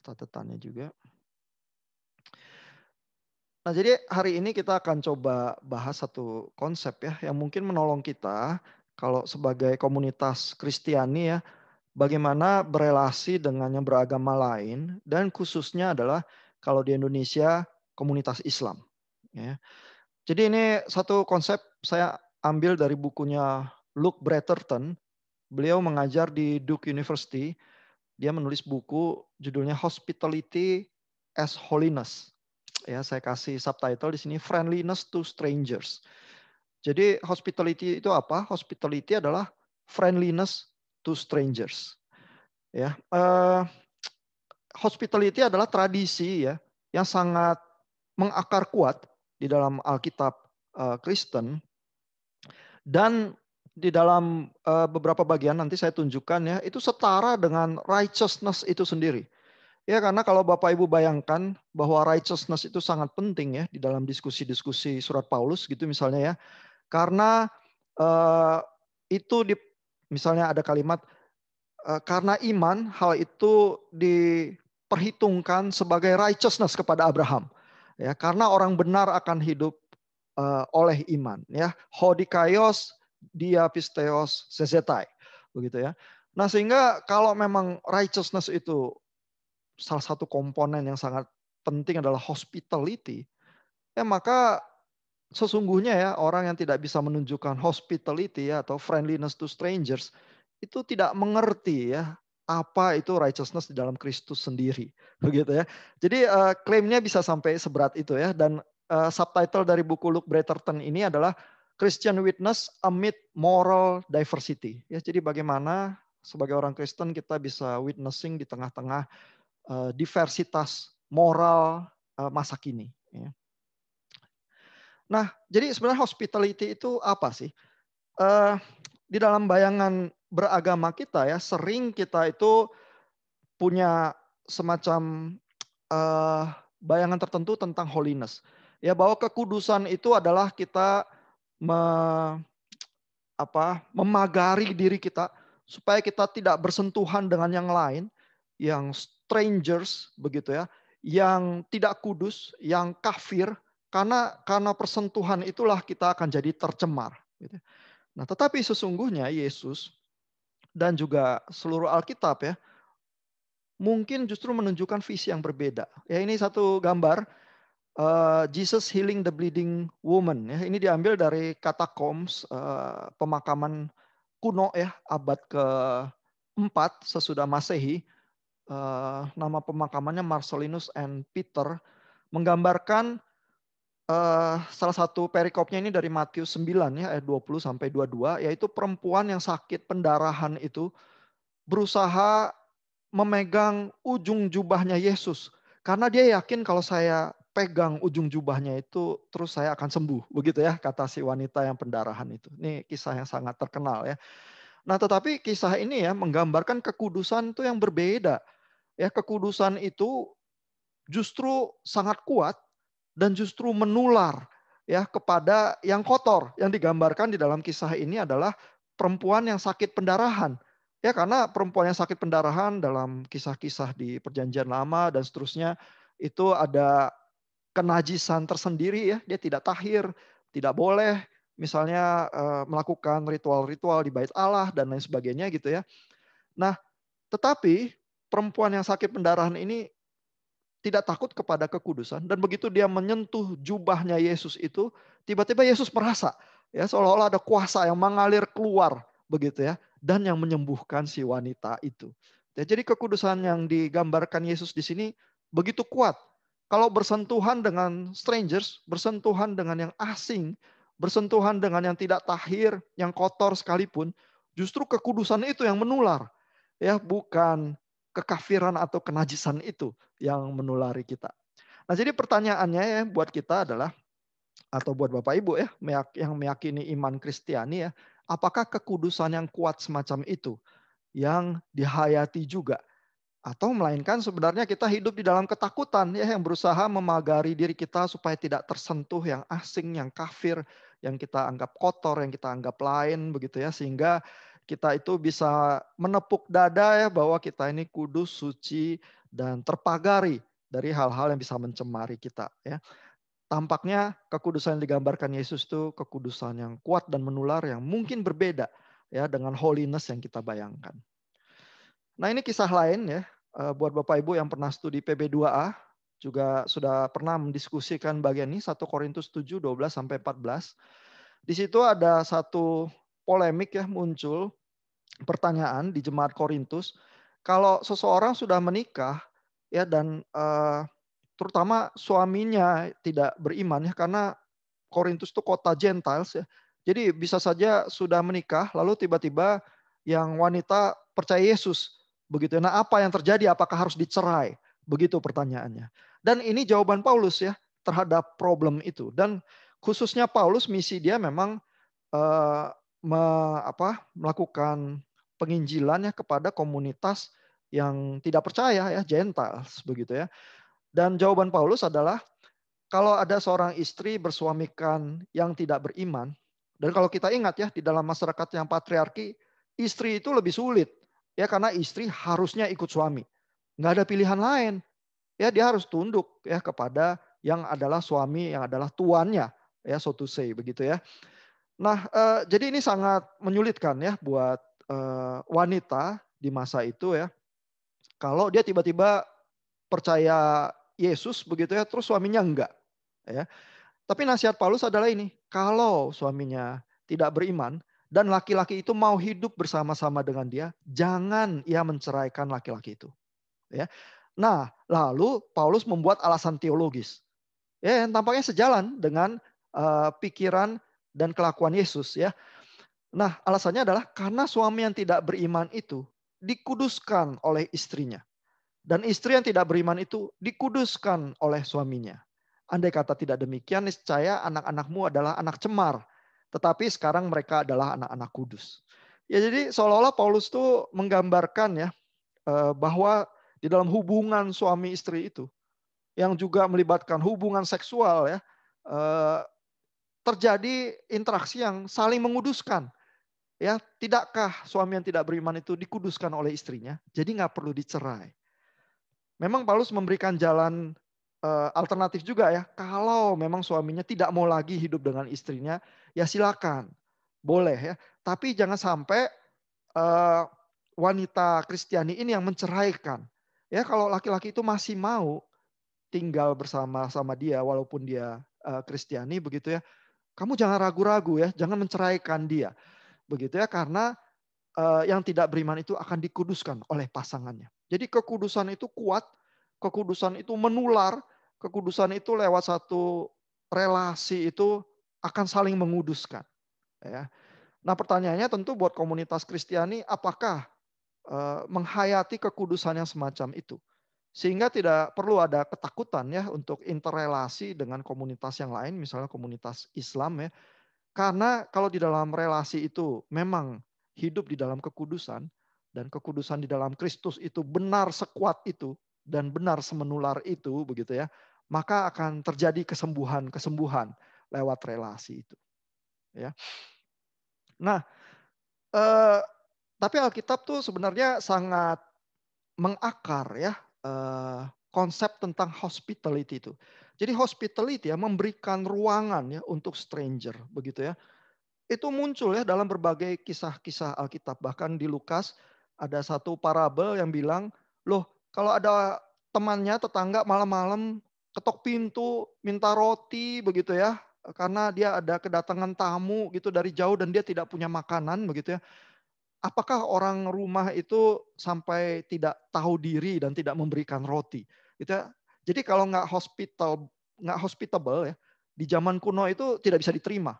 catatannya juga. Nah, jadi hari ini kita akan coba bahas satu konsep ya yang mungkin menolong kita kalau sebagai komunitas Kristiani ya, bagaimana berelasi dengan yang beragama lain dan khususnya adalah kalau di Indonesia komunitas Islam. Ya. Jadi ini satu konsep saya ambil dari bukunya Luke Bretherton. Beliau mengajar di Duke University. Dia menulis buku judulnya Hospitality as Holiness. Ya, saya kasih subtitle di sini Friendliness to Strangers. Jadi hospitality itu apa? Hospitality adalah friendliness to strangers. Ya, hospitality adalah tradisi ya yang sangat mengakar kuat di dalam Alkitab Kristen dan di dalam beberapa bagian nanti saya tunjukkan ya itu setara dengan righteousness itu sendiri. Ya karena kalau Bapak Ibu bayangkan bahwa righteousness itu sangat penting ya di dalam diskusi-diskusi surat Paulus gitu misalnya ya. Karena eh, itu misalnya ada kalimat karena iman hal itu diperhitungkan sebagai righteousness kepada Abraham. Ya, karena orang benar akan hidup oleh iman. Ya, hodikaios diapisteos sezetai, begitu ya. Nah sehingga kalau memang righteousness itu salah satu komponen yang sangat penting adalah hospitality, ya maka sesungguhnya ya orang yang tidak bisa menunjukkan hospitality ya, atau friendliness to strangers itu tidak mengerti ya apa itu righteousness di dalam Kristus sendiri, begitu ya. Jadi klaimnya bisa sampai seberat itu ya. Dan subtitle dari buku Luke Bretherton ini adalah Christian Witness Amid Moral Diversity. Ya, jadi bagaimana sebagai orang Kristen kita bisa witnessing di tengah-tengah diversitas moral masa kini. Ya. Nah, jadi sebenarnya hospitality itu apa sih? Di dalam bayangan beragama kita ya, sering kita itu punya semacam eh, bayangan tertentu tentang holiness. Ya, bahwa kekudusan itu adalah kita me, memagari diri kita supaya kita tidak bersentuhan dengan yang lain, yang strangers begitu ya, yang tidak kudus, yang kafir, karena persentuhan itulah kita akan jadi tercemar. Gitu. Nah, tetapi sesungguhnya Yesus dan juga seluruh Alkitab ya, mungkin justru menunjukkan visi yang berbeda. Ya ini satu gambar Jesus healing the bleeding woman. Ya, ini diambil dari catacombs pemakaman kuno ya abad ke-4 sesudah Masehi. Nama pemakamannya Marcellinus and Peter menggambarkan salah satu perikopnya ini dari Matius 9 ya ayat 20 sampai 22 yaitu perempuan yang sakit pendarahan itu berusaha memegang ujung jubahnya Yesus karena dia yakin kalau saya pegang ujung jubahnya itu terus saya akan sembuh begitu ya kata si wanita yang pendarahan itu. Ini kisah yang sangat terkenal ya. Nah, tetapi kisah ini ya menggambarkan kekudusan itu yang berbeda. Ya, kekudusan itu justru sangat kuat dan justru menular ya kepada yang kotor. Yang digambarkan di dalam kisah ini adalah perempuan yang sakit pendarahan. Ya karena perempuan yang sakit pendarahan dalam kisah-kisah di Perjanjian Lama dan seterusnya itu ada kenajisan tersendiri ya, dia tidak tahir, tidak boleh misalnya melakukan ritual-ritual di bait Allah dan lain sebagainya gitu ya. Nah, tetapi perempuan yang sakit pendarahan ini tidak takut kepada kekudusan dan begitu dia menyentuh jubahnya Yesus itu tiba-tiba Yesus merasa ya seolah-olah ada kuasa yang mengalir keluar begitu ya dan yang menyembuhkan si wanita itu. Ya, jadi kekudusan yang digambarkan Yesus di sini begitu kuat. Kalau bersentuhan dengan strangers, bersentuhan dengan yang asing, bersentuhan dengan yang tidak tahir, yang kotor sekalipun, justru kekudusan itu yang menular. Ya, bukan kekafiran atau kenajisan itu yang menulari kita. Nah, jadi pertanyaannya ya buat kita adalah atau buat Bapak Ibu ya yang meyakini iman Kristiani ya, apakah kekudusan yang kuat semacam itu yang dihayati juga atau melainkan sebenarnya kita hidup di dalam ketakutan ya yang berusaha memagari diri kita supaya tidak tersentuh yang asing, yang kafir, yang kita anggap kotor, yang kita anggap lain begitu ya sehingga kita itu bisa menepuk dada ya bahwa kita ini kudus, suci dan terpagari dari hal-hal yang bisa mencemari kita, ya. Tampaknya kekudusan yang digambarkan Yesus itu kekudusan yang kuat dan menular yang mungkin berbeda ya dengan holiness yang kita bayangkan. Nah, ini kisah lain ya, buat Bapak Ibu yang pernah studi PB2A juga sudah pernah mendiskusikan bagian ini, 1 Korintus 7, 12 sampai 14. Di situ ada satu polemik ya muncul, pertanyaan di jemaat Korintus, kalau seseorang sudah menikah ya dan terutama suaminya tidak beriman ya, karena Korintus itu kota Gentiles ya. Jadi bisa saja sudah menikah lalu tiba-tiba yang wanita percaya Yesus begitu. Nah, apa yang terjadi? Apakah harus dicerai? Begitu pertanyaannya. Dan ini jawaban Paulus ya terhadap problem itu. Dan khususnya Paulus, misi dia memang eh, melakukan penginjilan ya kepada komunitas yang tidak percaya ya, Gentiles begitu ya. Dan jawaban Paulus adalah kalau ada seorang istri bersuamikan yang tidak beriman, dan kalau kita ingat ya di dalam masyarakat yang patriarki, istri itu lebih sulit ya karena istri harusnya ikut suami, nggak ada pilihan lain ya, dia harus tunduk ya kepada yang adalah suami, yang adalah tuannya ya, so to say begitu ya. Nah, jadi ini sangat menyulitkan ya buat wanita di masa itu ya, kalau dia tiba-tiba percaya Yesus begitu ya, terus suaminya enggak ya. Tapi nasihat Paulus adalah ini, kalau suaminya tidak beriman dan laki-laki itu mau hidup bersama-sama dengan dia, jangan ia menceraikan laki-laki itu. Ya. Nah, lalu Paulus membuat alasan teologis, ya, yang tampaknya sejalan dengan pikiran dan kelakuan Yesus. Ya. Nah, alasannya adalah karena suami yang tidak beriman itu dikuduskan oleh istrinya. Dan istri yang tidak beriman itu dikuduskan oleh suaminya. Andai kata tidak demikian, niscaya anak-anakmu adalah anak cemar. Tetapi sekarang mereka adalah anak-anak kudus. Ya, jadi seolah-olah Paulus tuh menggambarkan ya bahwa di dalam hubungan suami istri itu yang juga melibatkan hubungan seksual ya, eh, terjadi interaksi yang saling menguduskan. Ya, tidakkah suami yang tidak beriman itu dikuduskan oleh istrinya? Jadi nggak perlu dicerai. Memang Paulus memberikan jalan alternatif juga ya. Kalau memang suaminya tidak mau lagi hidup dengan istrinya, ya silakan. Boleh ya. Tapi jangan sampai eh, wanita Kristiani ini yang menceraikan. Ya, kalau laki-laki itu masih mau tinggal bersama-sama dia walaupun dia Kristiani begitu ya. Kamu jangan ragu-ragu ya, jangan menceraikan dia. Begitu ya, karena yang tidak beriman itu akan dikuduskan oleh pasangannya. Jadi kekudusan itu kuat, kekudusan itu menular, kekudusan itu lewat satu relasi itu akan saling menguduskan. Ya. Nah, pertanyaannya tentu buat komunitas Kristiani, apakah menghayati kekudusan yang semacam itu? Sehingga tidak perlu ada ketakutan ya untuk interrelasi dengan komunitas yang lain, misalnya komunitas Islam ya. Karena kalau di dalam relasi itu memang hidup di dalam kekudusan dan kekudusan di dalam Kristus itu benar sekuat itu dan benar semenular itu begitu ya, maka akan terjadi kesembuhan-kesembuhan lewat relasi itu ya. Nah, eh, tapi Alkitab tuh sebenarnya sangat mengakar ya konsep tentang hospitality itu. Jadi hospitality ya memberikan ruangan ya untuk stranger begitu ya. Itu muncul ya dalam berbagai kisah-kisah Alkitab. Bahkan di Lukas ada satu parabel yang bilang, loh kalau ada temannya tetangga malam-malam ketok pintu minta roti begitu ya. Karena dia ada kedatangan tamu gitu dari jauh dan dia tidak punya makanan begitu ya. Apakah orang rumah itu sampai tidak tahu diri dan tidak memberikan roti? Gitu ya. Jadi kalau nggak hospitable ya, di zaman kuno itu tidak bisa diterima.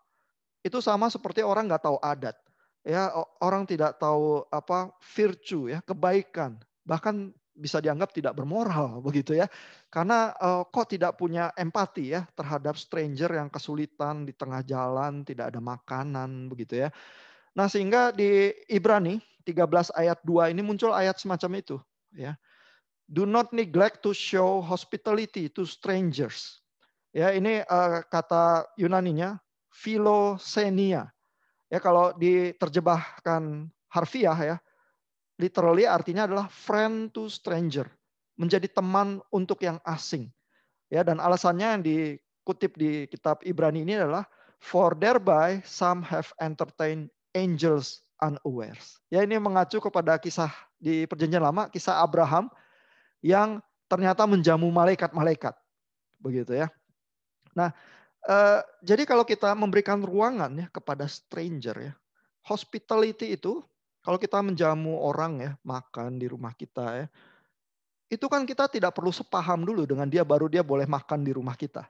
Itu sama seperti orang nggak tahu adat. Ya, orang tidak tahu apa virtue ya, kebaikan. Bahkan bisa dianggap tidak bermoral begitu ya. Karena kok tidak punya empati ya terhadap stranger yang kesulitan di tengah jalan, tidak ada makanan begitu ya. Nah, sehingga di Ibrani 13 ayat 2 ini muncul ayat semacam itu ya. Do not neglect to show hospitality to strangers. Ya, ini kata Yunaninya philoxenia. Ya, kalau diterjemahkan harfiah ya, literally artinya adalah friend to stranger. menjadi teman untuk yang asing. Ya, dan alasannya yang dikutip di kitab Ibrani ini adalah for thereby some have entertained angels unawares. Ya, ini mengacu kepada kisah di Perjanjian Lama, kisah Abraham yang ternyata menjamu malaikat-malaikat, begitu ya. Nah, jadi kalau kita memberikan ruangan ya kepada stranger ya, hospitality itu kalau kita menjamu orang ya, makan di rumah kita ya, itu kan kita tidak perlu sepaham dulu dengan dia baru dia boleh makan di rumah kita,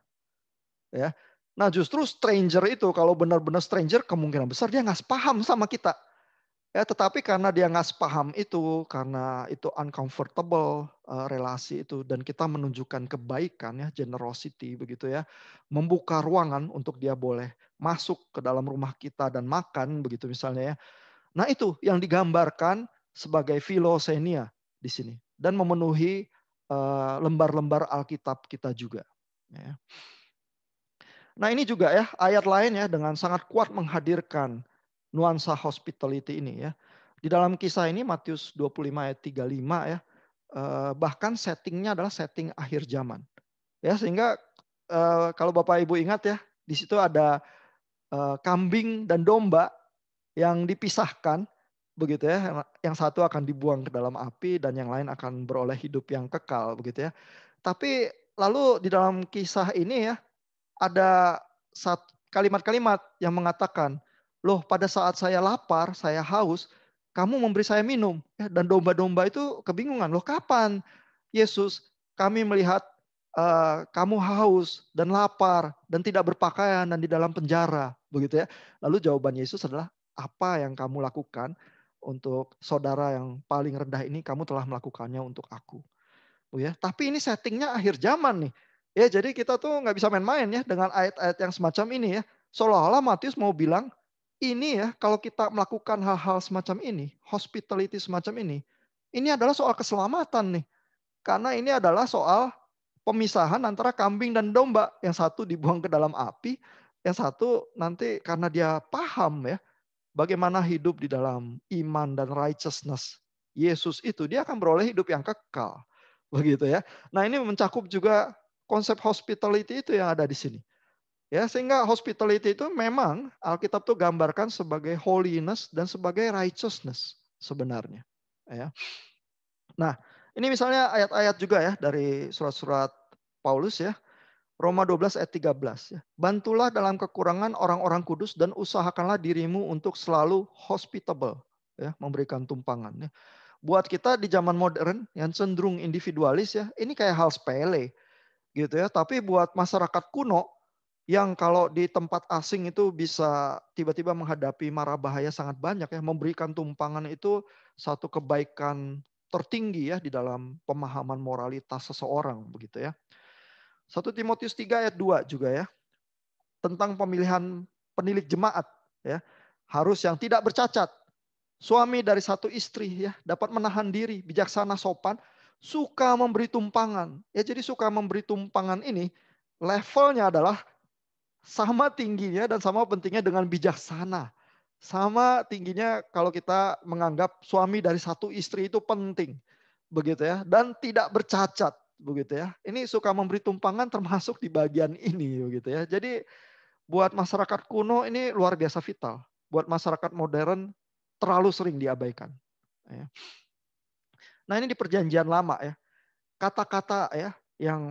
ya. Nah, justru stranger itu kalau benar-benar stranger kemungkinan besar dia nggak sepaham sama kita. Ya, tetapi karena dia nggak sepaham itu, karena itu uncomfortable relasi itu dan kita menunjukkan kebaikan ya, generosity begitu ya, membuka ruangan untuk dia boleh masuk ke dalam rumah kita dan makan begitu misalnya ya. Nah, itu yang digambarkan sebagai filosenia di sini dan memenuhi lembar-lembar Alkitab kita juga. Ya. Nah, ini juga ya ayat lain ya dengan sangat kuat menghadirkan nuansa hospitality ini ya. Di dalam kisah ini Matius 25 ayat 35 ya, bahkan settingnya adalah setting akhir zaman. Ya, sehingga kalau Bapak Ibu ingat ya, di situ ada kambing dan domba yang dipisahkan begitu ya. Yang satu akan dibuang ke dalam api dan yang lain akan beroleh hidup yang kekal begitu ya. Tapi lalu di dalam kisah ini ya ada kalimat-kalimat yang mengatakan, loh pada saat saya lapar, saya haus, kamu memberi saya minum. Ya, dan domba-domba itu kebingungan, loh kapan Yesus kami melihat kamu haus dan lapar dan tidak berpakaian dan di dalam penjara. Begitu ya. Lalu jawaban Yesus adalah, apa yang kamu lakukan untuk saudara yang paling rendah ini, kamu telah melakukannya untuk aku. Oh ya, tapi ini settingnya akhir zaman nih. Ya, jadi kita tuh nggak bisa main-main ya dengan ayat-ayat yang semacam ini ya. Seolah-olah Matius mau bilang, ini ya kalau kita melakukan hal-hal semacam ini, hospitality semacam ini adalah soal keselamatan nih. Karena ini adalah soal pemisahan antara kambing dan domba. Yang satu dibuang ke dalam api, yang satu nanti karena dia paham ya, bagaimana hidup di dalam iman dan righteousness Yesus itu, dia akan beroleh hidup yang kekal. Begitu ya. Nah, ini mencakup juga konsep hospitality itu yang ada di sini. Ya, sehingga hospitality itu memang Alkitab tuh gambarkan sebagai holiness dan sebagai righteousness sebenarnya. Ya. Nah, ini misalnya ayat-ayat juga ya dari surat-surat Paulus ya. Roma 12 ayat 13 ya. Bantulah dalam kekurangan orang-orang kudus dan usahakanlah dirimu untuk selalu hospitable ya, memberikan tumpangan ya. Buat kita di zaman modern yang cenderung individualis ya, ini kayak hal sepele gitu ya. Tapi buat masyarakat kuno yang kalau di tempat asing itu bisa tiba-tiba menghadapi mara bahaya sangat banyak ya, memberikan tumpangan itu satu kebaikan tertinggi ya di dalam pemahaman moralitas seseorang begitu ya. 1 Timotius 3 ayat 2 juga ya. Tentang pemilihan penilik jemaat ya. Harus yang tidak bercacat. Suami dari satu istri ya, dapat menahan diri, bijaksana, sopan, suka memberi tumpangan. Ya, jadi suka memberi tumpangan ini levelnya adalah sama tingginya dan sama pentingnya dengan bijaksana. Sama tingginya kalau kita menganggap suami dari satu istri itu penting. Begitu ya, dan tidak bercacat begitu ya. Ini suka memberi tumpangan termasuk di bagian ini begitu ya. Jadi buat masyarakat kuno ini luar biasa vital. Buat masyarakat modern terlalu sering diabaikan. Ya. Nah, ini di perjanjian lama ya. Kata-kata ya yang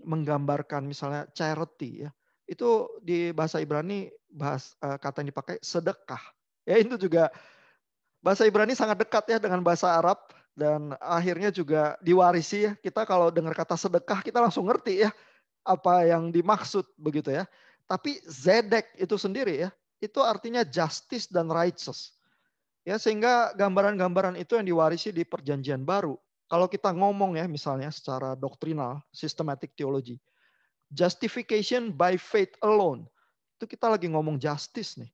menggambarkan misalnya charity ya. Itu di bahasa Ibrani kata yang dipakai sedekah. Ya, itu juga bahasa Ibrani sangat dekat ya dengan bahasa Arab dan akhirnya juga diwarisi ya. Kita kalau dengar kata sedekah kita langsung ngerti ya apa yang dimaksud begitu ya. Tapi zedek itu sendiri ya, itu artinya justice dan righteous. Ya, sehingga gambaran-gambaran itu yang diwarisi di Perjanjian Baru. Kalau kita ngomong ya misalnya secara doktrinal, systematic theology, justification by faith alone. Itu kita lagi ngomong justice nih.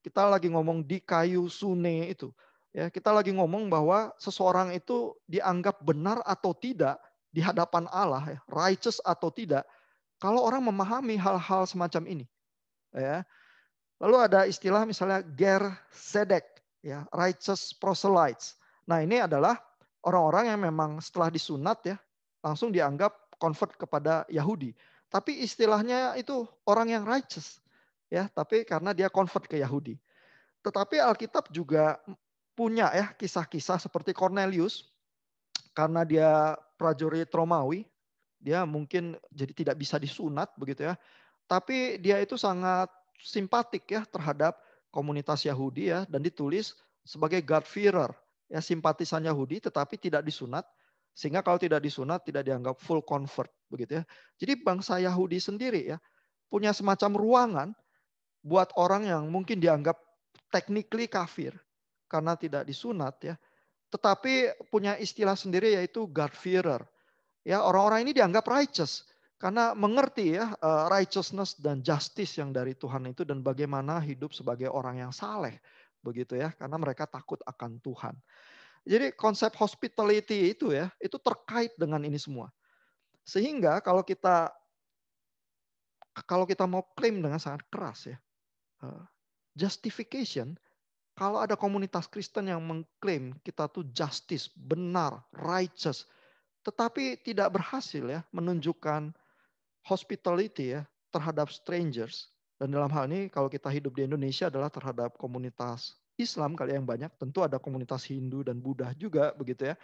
Kita lagi ngomong di kayu sune itu. Ya, kita lagi ngomong bahwa seseorang itu dianggap benar atau tidak di hadapan Allah, ya, righteous atau tidak. Kalau orang memahami hal-hal semacam ini, ya. Lalu ada istilah misalnya ger sedek, ya, righteous proselytes. Nah, ini adalah orang-orang yang memang setelah disunat ya langsung dianggap convert kepada Yahudi. Tapi istilahnya itu orang yang righteous ya, tapi karena dia convert ke Yahudi. Tetapi Alkitab juga punya ya kisah-kisah seperti Cornelius, karena dia prajurit Romawi, dia mungkin jadi tidak bisa disunat begitu ya. Tapi dia itu sangat simpatik ya terhadap komunitas Yahudi ya, dan ditulis sebagai God-fearer, ya simpatisan Yahudi tetapi tidak disunat, sehingga kalau tidak disunat tidak dianggap full convert begitu ya. Jadi bangsa Yahudi sendiri ya punya semacam ruangan buat orang yang mungkin dianggap technically kafir karena tidak disunat ya, tetapi punya istilah sendiri yaitu God-fearer. Ya, orang-orang ini dianggap righteous karena mengerti ya righteousness dan justice yang dari Tuhan itu, dan bagaimana hidup sebagai orang yang saleh begitu ya, karena mereka takut akan Tuhan. Jadi konsep hospitality itu ya, itu terkait dengan ini semua. Sehingga kalau kita mau klaim dengan sangat keras ya, justification, kalau ada komunitas Kristen yang mengklaim kita tuh justice, benar, righteous, tetapi tidak berhasil ya menunjukkan hospitality ya terhadap strangers. Dan dalam hal ini kalau kita hidup di Indonesia adalah terhadap komunitas Islam kali yang banyak, tentu ada komunitas Hindu dan Buddha juga begitu ya.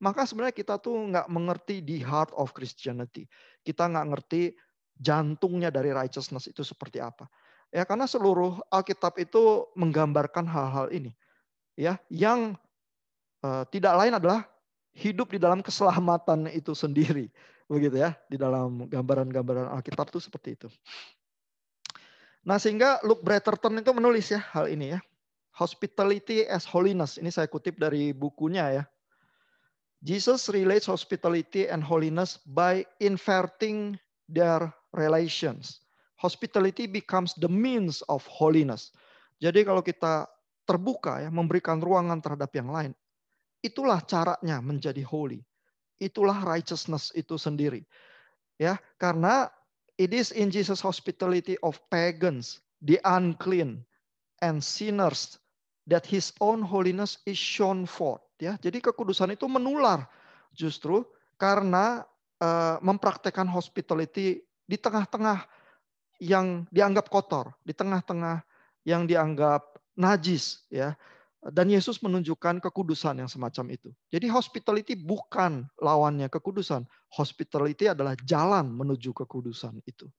Maka sebenarnya kita tuh nggak mengerti the heart of Christianity. Kita nggak ngerti jantungnya dari righteousness itu seperti apa. Ya karena seluruh Alkitab itu menggambarkan hal-hal ini. Ya, yang tidak lain adalah hidup di dalam keselamatan itu sendiri. Begitu ya, di dalam gambaran-gambaran Alkitab itu seperti itu. Nah, sehingga Luke Bretherton itu menulis ya hal ini ya. Hospitality as holiness. Ini saya kutip dari bukunya ya. Jesus relates hospitality and holiness by inverting their relations. Hospitality becomes the means of holiness. Jadi kalau kita terbuka ya, memberikan ruangan terhadap yang lain, itulah caranya menjadi holy. Itulah righteousness itu sendiri. Ya, karena it is in Jesus hospitality of pagans, the unclean and sinners that his own holiness is shown forth. Ya, jadi kekudusan itu menular justru karena mempraktekkan hospitality di tengah-tengah yang dianggap kotor, di tengah-tengah yang dianggap najis ya. Dan Yesus menunjukkan kekudusan yang semacam itu. Jadi hospitality bukan lawannya kekudusan. Hospitality adalah jalan menuju kekudusan itu.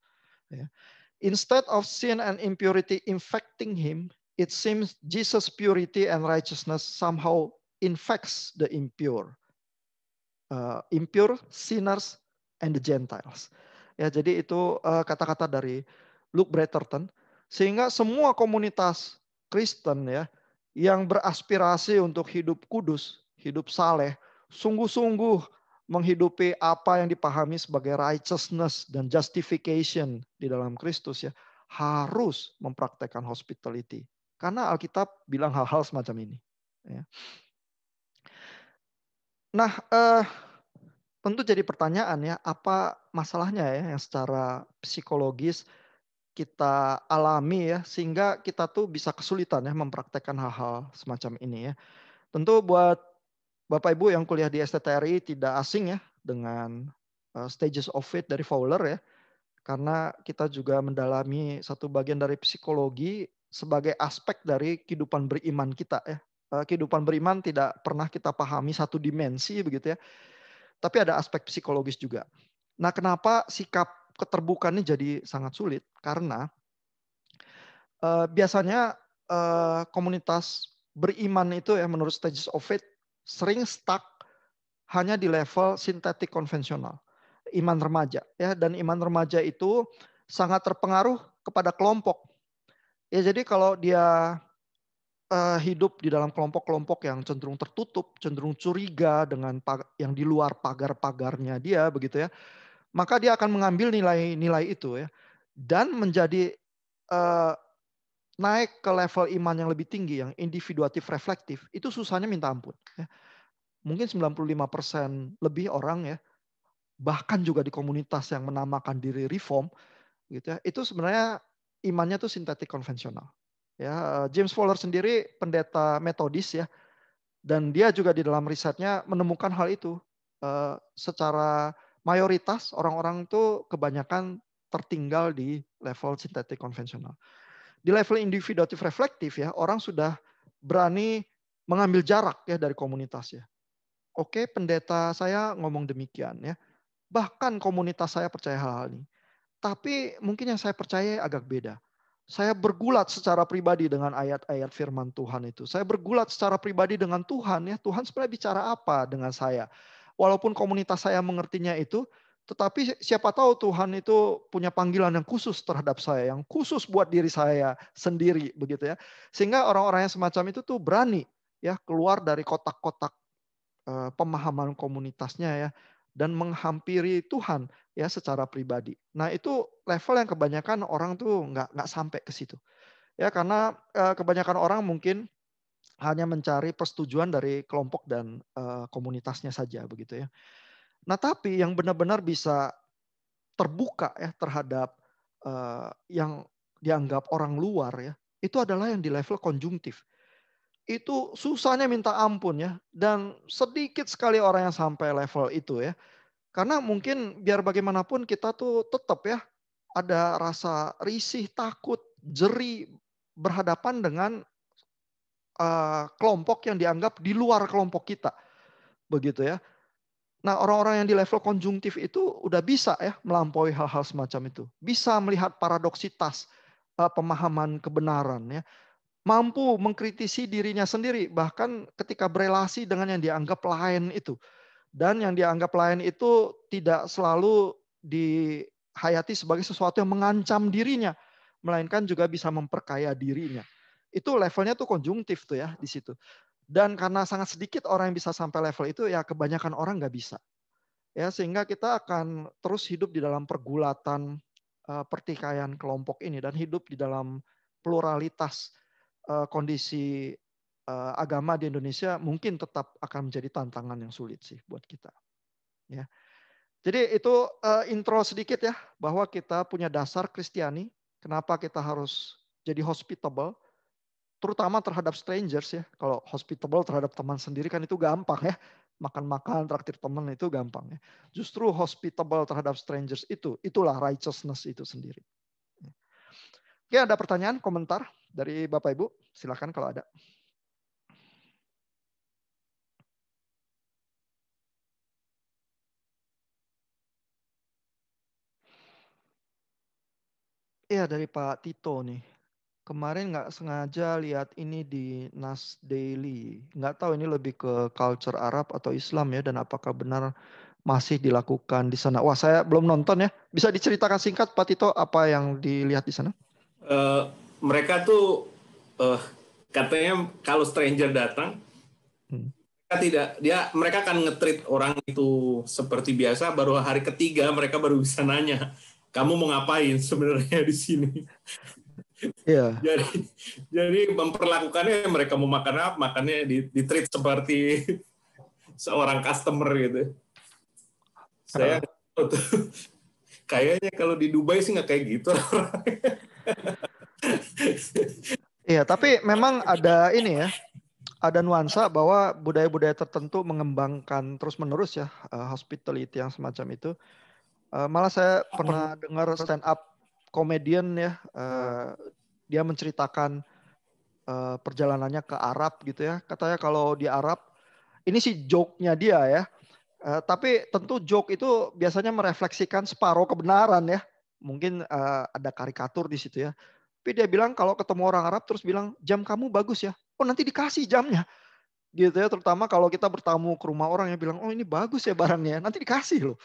Ya. Instead of sin and impurity infecting him, it seems Jesus' purity and righteousness somehow infects the impure. Impure, sinners, and the Gentiles. Ya, jadi itu kata-kata dari Luke Bretherton. Sehingga semua komunitas Kristen ya yang beraspirasi untuk hidup kudus, hidup saleh, sungguh-sungguh menghidupi apa yang dipahami sebagai righteousness dan justification di dalam Kristus ya, harus mempraktekkan hospitality. Karena Alkitab bilang hal-hal semacam ini. Ya. Nah, tentu jadi pertanyaan ya, apa masalahnya ya yang secara psikologis kita alami ya, sehingga kita tuh bisa kesulitan ya mempraktekkan hal-hal semacam ini ya. Tentu buat Bapak Ibu yang kuliah di STTRI tidak asing ya dengan stages of faith dari Fowler ya. Karena kita juga mendalami satu bagian dari psikologi sebagai aspek dari kehidupan beriman kita ya. Kehidupan beriman tidak pernah kita pahami satu dimensi begitu ya. Tapi ada aspek psikologis juga. Nah, kenapa sikap keterbukaan ini jadi sangat sulit? Karena biasanya komunitas beriman itu ya menurut stages of faith sering stuck hanya di level sintetik konvensional, iman remaja ya, dan iman remaja itu sangat terpengaruh kepada kelompok. Ya jadi kalau dia hidup di dalam kelompok-kelompok yang cenderung tertutup, cenderung curiga dengan yang di luar pagar-pagarnya dia begitu ya, maka dia akan mengambil nilai-nilai itu ya dan menjadi naik ke level iman yang lebih tinggi, yang individuatif reflektif, itu susahnya minta ampun. Ya. Mungkin 95% lebih orang ya, bahkan juga di komunitas yang menamakan diri reform, gitu ya, itu sebenarnya imannya tuh sintetik konvensional. Ya, James Fowler sendiri pendeta metodis ya, Dan dia juga di dalam risetnya menemukan hal itu. Secara mayoritas orang-orang itu kebanyakan tertinggal di level sintetik konvensional. Di level individuatif reflektif ya, orang sudah berani mengambil jarak ya dari komunitas ya. Oke, pendeta saya ngomong demikian ya. Bahkan komunitas saya percaya hal-hal ini. Tapi mungkin yang saya percaya agak beda. Saya bergulat secara pribadi dengan ayat-ayat firman Tuhan itu. Saya bergulat secara pribadi dengan Tuhan ya. Tuhan sebenarnya bicara apa dengan saya? Walaupun komunitas saya mengertinya itu, tetapi siapa tahu Tuhan itu punya panggilan yang khusus terhadap saya, yang khusus buat diri saya sendiri begitu ya. Sehingga orang-orang yang semacam itu tuh berani ya keluar dari kotak-kotak pemahaman komunitasnya ya dan menghampiri Tuhan ya secara pribadi. Nah itu level yang kebanyakan orang tuh nggak sampai ke situ ya karena kebanyakan orang mungkin hanya mencari persetujuan dari kelompok dan komunitasnya saja begitu ya. Nah tapi yang benar-benar bisa terbuka ya terhadap yang dianggap orang luar ya itu adalah yang di level konjungtif. Itu susahnya minta ampun ya. Dan sedikit sekali orang yang sampai level itu ya. Karena mungkin biar bagaimanapun kita tuh tetap ya ada rasa risih, takut, jeri berhadapan dengan kelompok yang dianggap di luar kelompok kita. Begitu ya. Nah orang-orang yang di level konjungtif itu udah bisa ya melampaui hal-hal semacam itu. Bisa melihat paradoksitas pemahaman kebenaran ya. Mampu mengkritisi dirinya sendiri bahkan ketika berelasi dengan yang dianggap lain itu. Dan yang dianggap lain itu tidak selalu dihayati sebagai sesuatu yang mengancam dirinya, melainkan juga bisa memperkaya dirinya. Itu levelnya tuh konjungtif tuh ya di situ. Dan karena sangat sedikit orang yang bisa sampai level itu ya kebanyakan orang nggak bisa. Ya sehingga kita akan terus hidup di dalam pergulatan pertikaian kelompok ini dan hidup di dalam pluralitas kondisi agama di Indonesia mungkin tetap akan menjadi tantangan yang sulit sih buat kita. Ya. Jadi itu intro sedikit ya bahwa kita punya dasar Kristiani. Kenapa kita harus jadi hospitable, terutama terhadap strangers ya. Kalau hospitable terhadap teman sendiri kan itu gampang ya. Makan-makan, traktir teman itu gampang ya. Justru hospitable terhadap strangers itulah righteousness itu sendiri. Oke, ada pertanyaan, komentar dari Bapak Ibu? Silakan kalau ada. Iya dari Pak Tito nih. Kemarin nggak sengaja lihat ini di Nas Daily. Nggak tahu ini lebih ke culture Arab atau Islam ya dan apakah benar masih dilakukan di sana. Wah saya belum nonton ya. Bisa diceritakan singkat Pak Tito apa yang dilihat di sana? Eh, mereka tuh katanya kalau stranger datang, mereka akan nge-treat orang itu seperti biasa. Baru hari ketiga mereka baru bisa nanya, kamu mau ngapain sebenarnya di sini? Iya. Jadi memperlakukannya mereka mau makan apa, makannya di treat seperti seorang customer gitu. Saya kayaknya kalau di Dubai sih nggak kayak gitu. Iya, tapi memang ada ini ya, ada nuansa bahwa budaya-budaya tertentu mengembangkan terus-menerus ya hospitality yang semacam itu. Malah saya pernah dengar stand up comedian ya, dia menceritakan perjalanannya ke Arab gitu ya. Katanya kalau di Arab, ini sih joke-nya dia ya. Tapi tentu joke itu biasanya merefleksikan separuh kebenaran ya. Mungkin ada karikatur di situ ya. Tapi dia bilang kalau ketemu orang Arab terus bilang jam kamu bagus ya. Oh nanti dikasih jamnya. Gitu ya. Terutama kalau kita bertamu ke rumah orang yang bilang oh ini bagus ya barangnya. Nanti dikasih loh.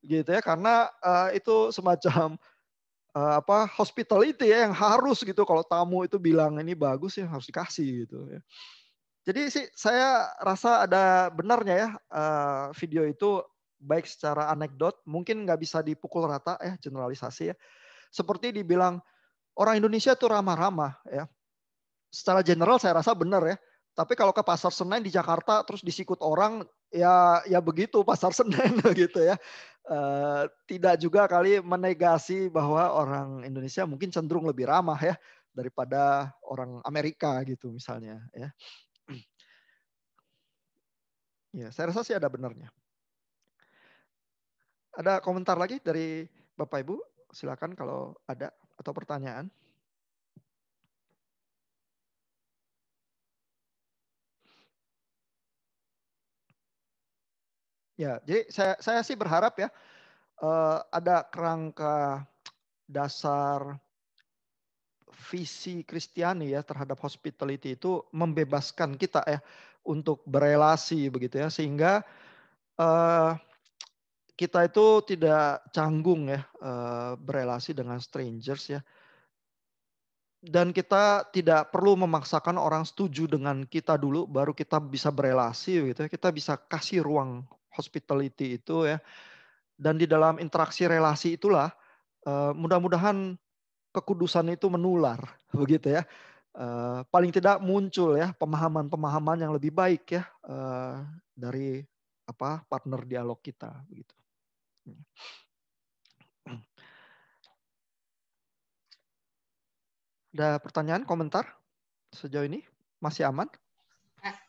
Gitu ya. Karena itu semacam hospitality ya yang harus gitu kalau tamu itu bilang ini bagus ya harus dikasih gitu ya. Jadi sih saya rasa ada benarnya ya video itu baik secara anekdot mungkin nggak bisa dipukul rata ya generalisasi ya. Seperti dibilang orang Indonesia tuh ramah-ramah ya. Secara general saya rasa benar ya. Tapi kalau ke pasar Senen di Jakarta terus disikut orang ya begitu pasar Senen gitu ya. Tidak juga kali menegasi bahwa orang Indonesia mungkin cenderung lebih ramah ya daripada orang Amerika gitu misalnya ya. Ya, saya rasa sih ada benarnya. Ada komentar lagi dari Bapak Ibu? Silakan kalau ada atau pertanyaan. Ya, jadi saya sih berharap ya ada kerangka dasar visi Kristiani ya terhadap hospitality itu membebaskan kita ya untuk berelasi begitu ya, sehingga eh, kita itu tidak canggung ya berelasi dengan strangers ya, dan kita tidak perlu memaksakan orang setuju dengan kita dulu baru kita bisa berelasi gitu ya. Kita bisa kasih ruang hospitality itu ya, dan di dalam interaksi relasi itulah mudah-mudahan kekudusan itu menular begitu ya. Paling tidak muncul ya pemahaman-pemahaman yang lebih baik ya dari partner dialog kita begitu. Ada pertanyaan, komentar sejauh ini? Masih aman?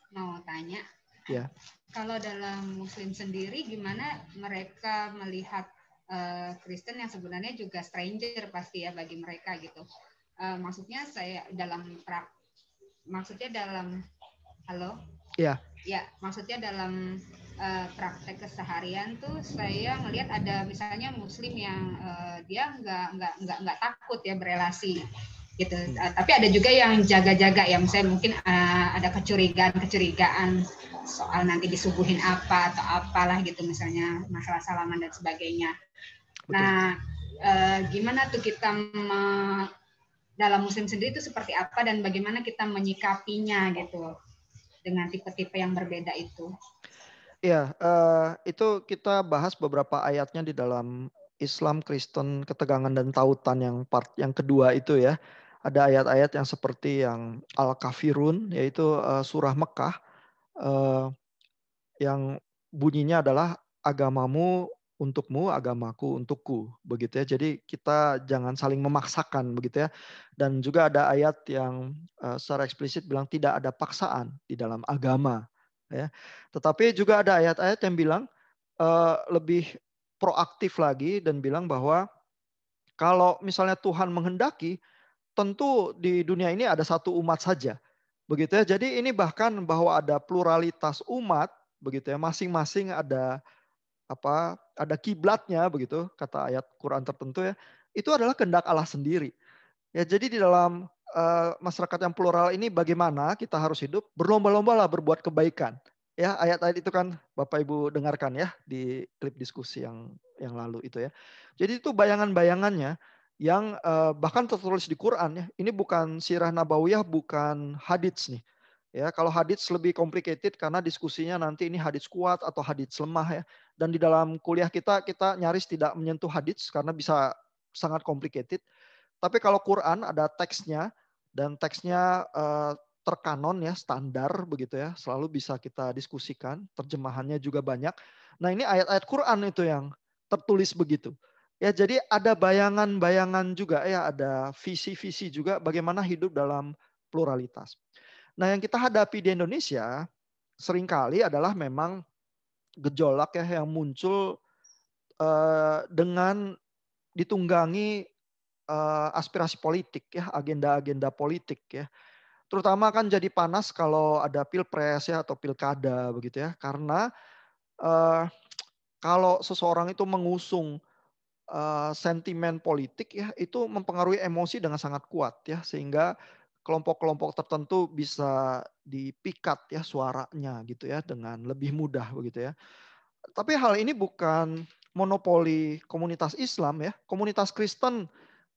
Mau tanya, ya. Kalau dalam Muslim sendiri gimana mereka melihat Kristen yang sebenarnya juga stranger pasti ya bagi mereka gitu. Maksudnya halo? Iya. Ya, maksudnya dalam praktek keseharian tuh saya ngelihat ada misalnya Muslim yang dia nggak takut ya berelasi gitu. Tapi ada juga yang jaga-jaga ya, misalnya mungkin ada kecurigaan soal nanti disuguhin apa atau apalah gitu, misalnya masalah salaman dan sebagainya. Betul. Nah, gimana tuh kita dalam Muslim sendiri itu seperti apa dan bagaimana kita menyikapinya gitu dengan tipe-tipe yang berbeda itu? Ya, itu kita bahas beberapa ayatnya di dalam Islam, Kristen, Ketegangan dan Tautan yang part yang kedua itu ya. Ada ayat-ayat yang seperti yang Al-Kafirun, yaitu surah Mekah, yang bunyinya adalah agamamu untukmu, agamaku untukku, begitu ya. Jadi kita jangan saling memaksakan, begitu ya. Dan juga ada ayat yang secara eksplisit bilang tidak ada paksaan di dalam agama, ya. Tetapi juga ada ayat-ayat yang bilang lebih proaktif lagi dan bilang bahwa kalau misalnya Tuhan menghendaki, tentu di dunia ini ada satu umat saja. Begitu ya. Jadi ini bahkan bahwa ada pluralitas umat, begitu ya. Masing-masing ada ada kiblatnya begitu, kata ayat Quran tertentu ya. Itu adalah kehendak Allah sendiri. Ya, jadi di dalam masyarakat yang plural ini bagaimana kita harus hidup? Berlomba-lombalah berbuat kebaikan. Ya, ayat-ayat itu kan Bapak Ibu dengarkan ya di klip diskusi yang lalu itu ya. Jadi itu bayangan-bayangannya yang bahkan tertulis di Quran ya. Ini bukan sirah nabawiyah, bukan hadits nih. Ya, kalau hadits lebih complicated karena diskusinya nanti ini hadits kuat atau hadits lemah ya. Dan di dalam kuliah kita nyaris tidak menyentuh hadits karena bisa sangat complicated. Tapi kalau Quran ada teksnya dan teksnya terkanon ya, standar begitu ya, selalu bisa kita diskusikan, terjemahannya juga banyak. Nah, ini ayat-ayat Quran itu yang tertulis begitu. Ya, jadi ada bayangan-bayangan juga ya, ada visi-visi juga bagaimana hidup dalam pluralitas. Nah, yang kita hadapi di Indonesia seringkali adalah memang gejolak ya yang muncul dengan ditunggangi aspirasi politik ya, agenda-agenda politik ya. Terutama kan jadi panas kalau ada pilpres ya atau pilkada begitu ya. Karena kalau seseorang itu mengusung sentimen politik ya, itu mempengaruhi emosi dengan sangat kuat ya, sehingga kelompok-kelompok tertentu bisa dipikat ya suaranya gitu ya dengan lebih mudah begitu ya. Tapi hal ini bukan monopoli komunitas Islam ya. Komunitas Kristen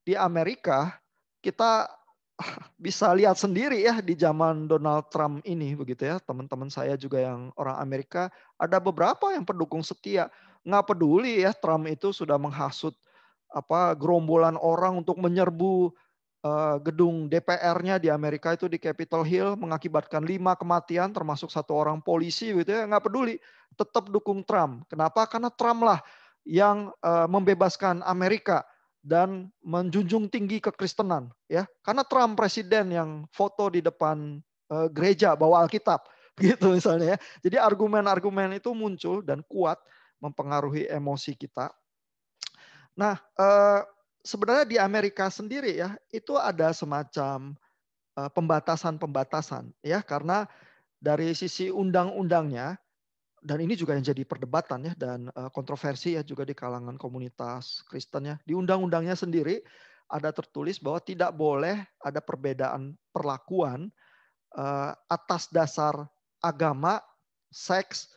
di Amerika kita bisa lihat sendiri ya di zaman Donald Trump ini begitu ya. Teman-teman saya juga yang orang Amerika ada beberapa yang pendukung setia. Nggak peduli ya Trump itu sudah menghasut gerombolan orang untuk menyerbu gedung DPR-nya di Amerika itu di Capitol Hill, mengakibatkan 5 kematian termasuk 1 orang polisi gitu ya. Nggak peduli, tetap dukung Trump. Kenapa? Karena Trump lah yang membebaskan Amerika dan menjunjung tinggi kekristenan ya. Karena Trump presiden yang foto di depan gereja bawa Alkitab. gitu misalnya ya. Jadi argumen-argumen itu muncul dan kuat mempengaruhi emosi kita. Nah, sebenarnya di Amerika sendiri ya, itu ada semacam pembatasan-pembatasan ya, karena dari sisi undang-undangnya, dan ini juga yang jadi perdebatan ya dan kontroversi ya juga di kalangan komunitas Kristen ya. Di undang-undangnya sendiri ada tertulis bahwa tidak boleh ada perbedaan perlakuan atas dasar agama, seks,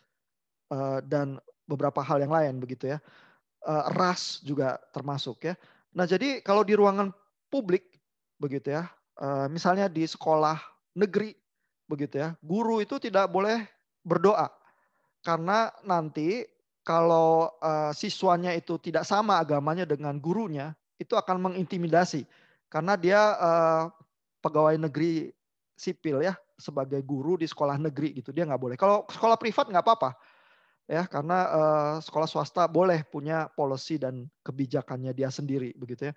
dan beberapa hal yang lain begitu ya. Ras juga termasuk ya. Nah, jadi kalau di ruangan publik begitu ya, misalnya di sekolah negeri begitu ya, guru itu tidak boleh berdoa karena nanti kalau siswanya itu tidak sama agamanya dengan gurunya, itu akan mengintimidasi karena dia pegawai negeri sipil ya, sebagai guru di sekolah negeri gitu, dia nggak boleh. Kalau sekolah privat nggak apa-apa ya, karena sekolah swasta boleh punya policy dan kebijakannya dia sendiri begitu ya.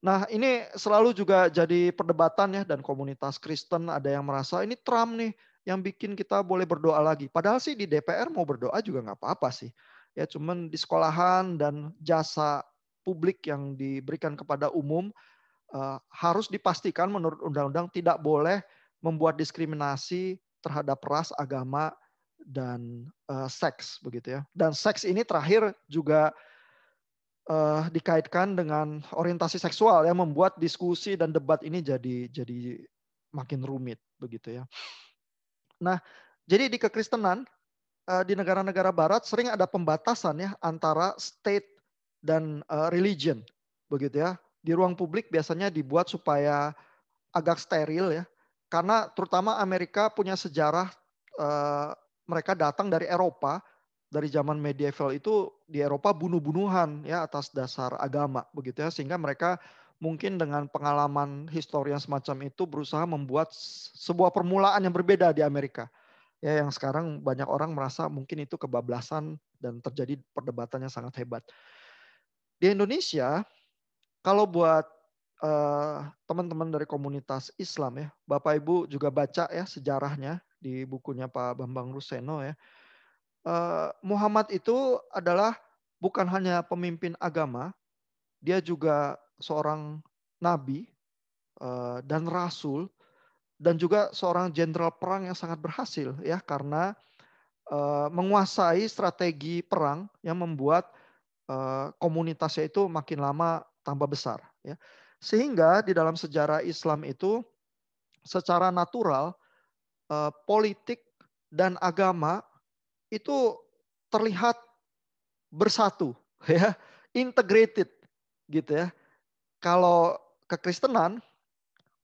Nah, ini selalu juga jadi perdebatan ya, dan komunitas Kristen ada yang merasa ini Trump nih yang bikin kita boleh berdoa lagi. Padahal sih di DPR mau berdoa juga nggak apa-apa sih. Ya cuman di sekolahan dan jasa publik yang diberikan kepada umum harus dipastikan menurut undang-undang tidak boleh membuat diskriminasi terhadap ras, agama, dan seks begitu ya. Dan seks ini terakhir juga dikaitkan dengan orientasi seksual yang membuat diskusi dan debat ini jadi makin rumit begitu ya. Nah, jadi di kekristenan di negara-negara barat sering ada pembatasan ya antara state dan religion begitu ya. Di ruang publik biasanya dibuat supaya agak steril ya. Karena terutama Amerika punya sejarah mereka datang dari Eropa, dari zaman medieval itu di Eropa bunuh-bunuhan ya atas dasar agama begitu ya, sehingga mereka mungkin dengan pengalaman histori yang semacam itu berusaha membuat sebuah permulaan yang berbeda di Amerika. Ya yang sekarang banyak orang merasa mungkin itu kebablasan dan terjadi perdebatan yang sangat hebat. Di Indonesia kalau buat teman-teman dari komunitas Islam ya, Bapak Ibu juga baca ya sejarahnya di bukunya Pak Bambang Ruseno ya. Muhammad itu adalah bukan hanya pemimpin agama, dia juga seorang nabi dan rasul, dan juga seorang jenderal perang yang sangat berhasil ya, karena menguasai strategi perang yang membuat komunitasnya itu makin lama tambah besar ya. Sehingga di dalam sejarah Islam itu secara natural politik dan agama itu terlihat bersatu ya, integrated gitu ya. Kalau kekristenan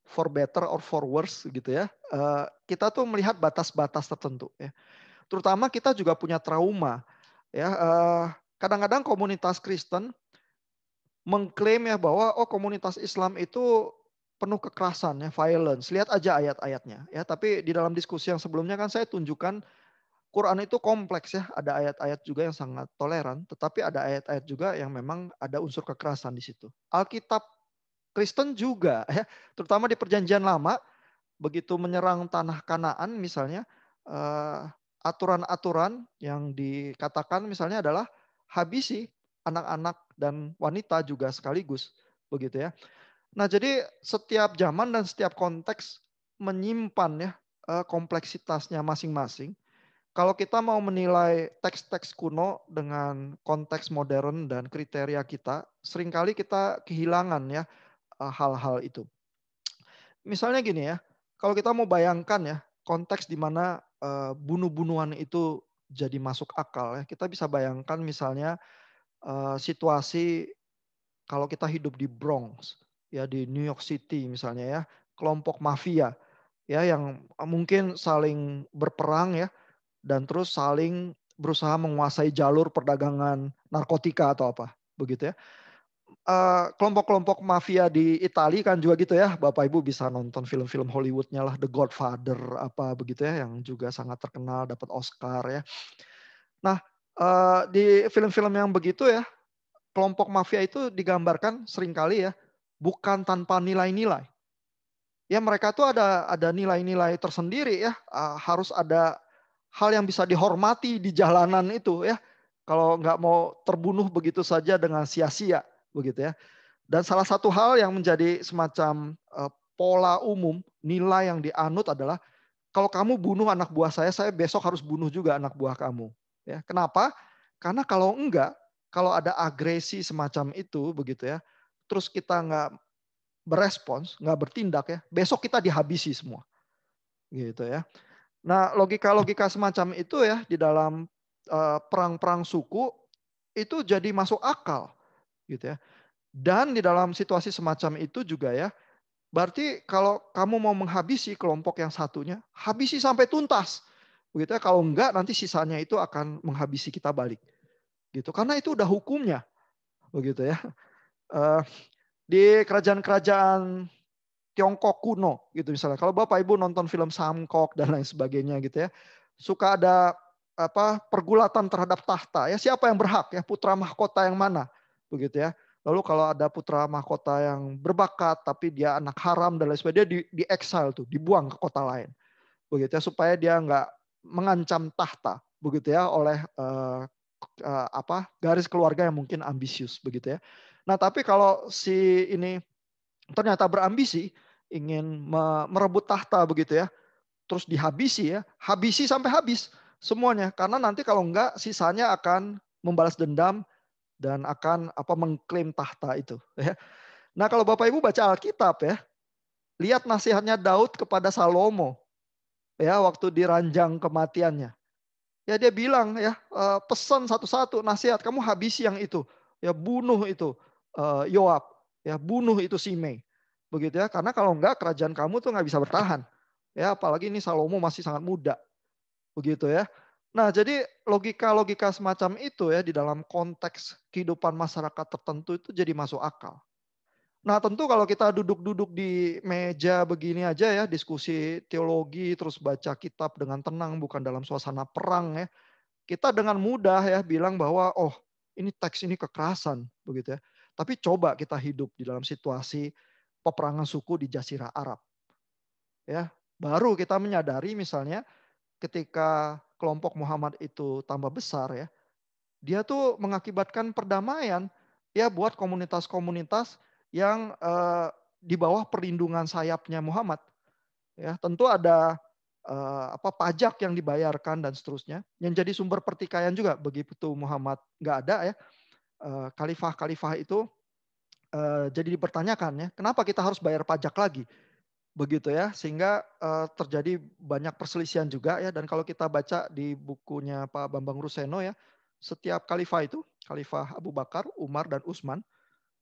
for better or for worse gitu ya, kita tuh melihat batas-batas tertentu ya. Terutama kita juga punya trauma ya. Kadang-kadang komunitas Kristen mengklaim ya bahwa komunitas Islam itu penuh kekerasan ya, violence. Lihat aja ayat-ayatnya ya. Tapi di dalam diskusi yang sebelumnya kan saya tunjukkan Quran itu kompleks ya. Ada ayat-ayat juga yang sangat toleran, tetapi ada ayat-ayat juga yang memang ada unsur kekerasan di situ. Alkitab Kristen juga ya, terutama di Perjanjian Lama begitu menyerang tanah Kanaan misalnya, aturan-aturan yang dikatakan misalnya adalah habisi anak-anak dan wanita juga sekaligus begitu ya. Nah, jadi setiap zaman dan setiap konteks menyimpan ya kompleksitasnya masing-masing. Kalau kita mau menilai teks-teks kuno dengan konteks modern dan kriteria kita, seringkali kita kehilangan ya hal-hal itu. Misalnya gini ya, kalau kita mau bayangkan ya konteks di mana bunuh-bunuhan itu jadi masuk akal ya, kita bisa bayangkan misalnya situasi kalau kita hidup di Bronx ya, di New York City misalnya ya, kelompok mafia ya yang mungkin saling berperang ya, dan terus saling berusaha menguasai jalur perdagangan narkotika atau apa begitu ya. Kelompok-kelompok mafia di Italia kan juga gitu ya, Bapak Ibu bisa nonton film-film Hollywoodnya lah, The Godfather apa begitu ya, yang juga sangat terkenal dapat Oscar ya. Nah di film-film yang begitu ya, kelompok mafia itu digambarkan seringkali ya bukan tanpa nilai-nilai. Ya mereka tuh ada nilai-nilai tersendiri ya, harus ada hal yang bisa dihormati di jalanan itu ya. Kalau nggak mau terbunuh begitu saja dengan sia-sia begitu ya. Dan salah satu hal yang menjadi semacam pola umum, nilai yang dianut adalah kalau kamu bunuh anak buah saya besok harus bunuh juga anak buah kamu. Ya, kenapa? Karena kalau enggak, kalau ada agresi semacam itu begitu ya, terus kita nggak berespons, nggak bertindak ya, besok kita dihabisi semua, gitu ya. Nah, logika-logika semacam itu ya di dalam perang-perang suku itu jadi masuk akal, gitu ya. Dan di dalam situasi semacam itu juga ya, berarti kalau kamu mau menghabisi kelompok yang satunya, habisi sampai tuntas, begitu ya. Kalau enggak, nanti sisanya itu akan menghabisi kita balik, gitu. Karena itu udah hukumnya, begitu ya. Di kerajaan-kerajaan Tiongkok kuno gitu misalnya. Kalau Bapak Ibu nonton film Samkok dan lain sebagainya gitu ya, suka ada pergulatan terhadap tahta. Ya siapa yang berhak ya, putra mahkota yang mana begitu ya. Lalu kalau ada putra mahkota yang berbakat tapi dia anak haram dan lain sebagainya, dia di exile tuh, dibuang ke kota lain. Begitu ya, supaya dia nggak mengancam tahta begitu ya oleh garis keluarga yang mungkin ambisius begitu ya. Nah, tapi kalau si ini ternyata berambisi ingin merebut tahta begitu ya, terus dihabisi ya, habisi sampai habis semuanya, karena nanti kalau enggak sisanya akan membalas dendam dan akan mengklaim tahta itu ya. Nah, kalau Bapak Ibu baca Alkitab ya, lihat nasihatnya Daud kepada Salomo ya waktu diranjang kematiannya. Ya dia bilang ya, pesan satu-satu nasihat, kamu habisi yang itu, ya bunuh itu Yoab, ya bunuh itu Simei. Begitu ya, karena kalau enggak kerajaan kamu tuh nggak bisa bertahan. Ya apalagi ini Salomo masih sangat muda. Begitu ya. Nah, jadi logika-logika semacam itu ya di dalam konteks kehidupan masyarakat tertentu itu jadi masuk akal. Nah, tentu kalau kita duduk-duduk di meja begini aja ya, diskusi teologi terus baca kitab dengan tenang bukan dalam suasana perang ya. Kita dengan mudah ya bilang bahwa oh, ini teks ini kekerasan begitu ya. Tapi coba kita hidup di dalam situasi peperangan suku di Jazirah Arab. Ya, baru kita menyadari misalnya ketika kelompok Muhammad itu tambah besar ya, dia tuh mengakibatkan perdamaian ya buat komunitas-komunitas yang di bawah perlindungan sayapnya Muhammad. Ya, tentu ada pajak yang dibayarkan dan seterusnya yang jadi sumber pertikaian juga begitu Muhammad nggak ada ya. Khalifah-khalifah itu jadi dipertanyakan ya, kenapa kita harus bayar pajak lagi? Begitu ya, sehingga terjadi banyak perselisihan juga ya. Dan kalau kita baca di bukunya Pak Bambang Ruseno ya, setiap khalifah itu, Khalifah Abu Bakar, Umar, dan Utsman,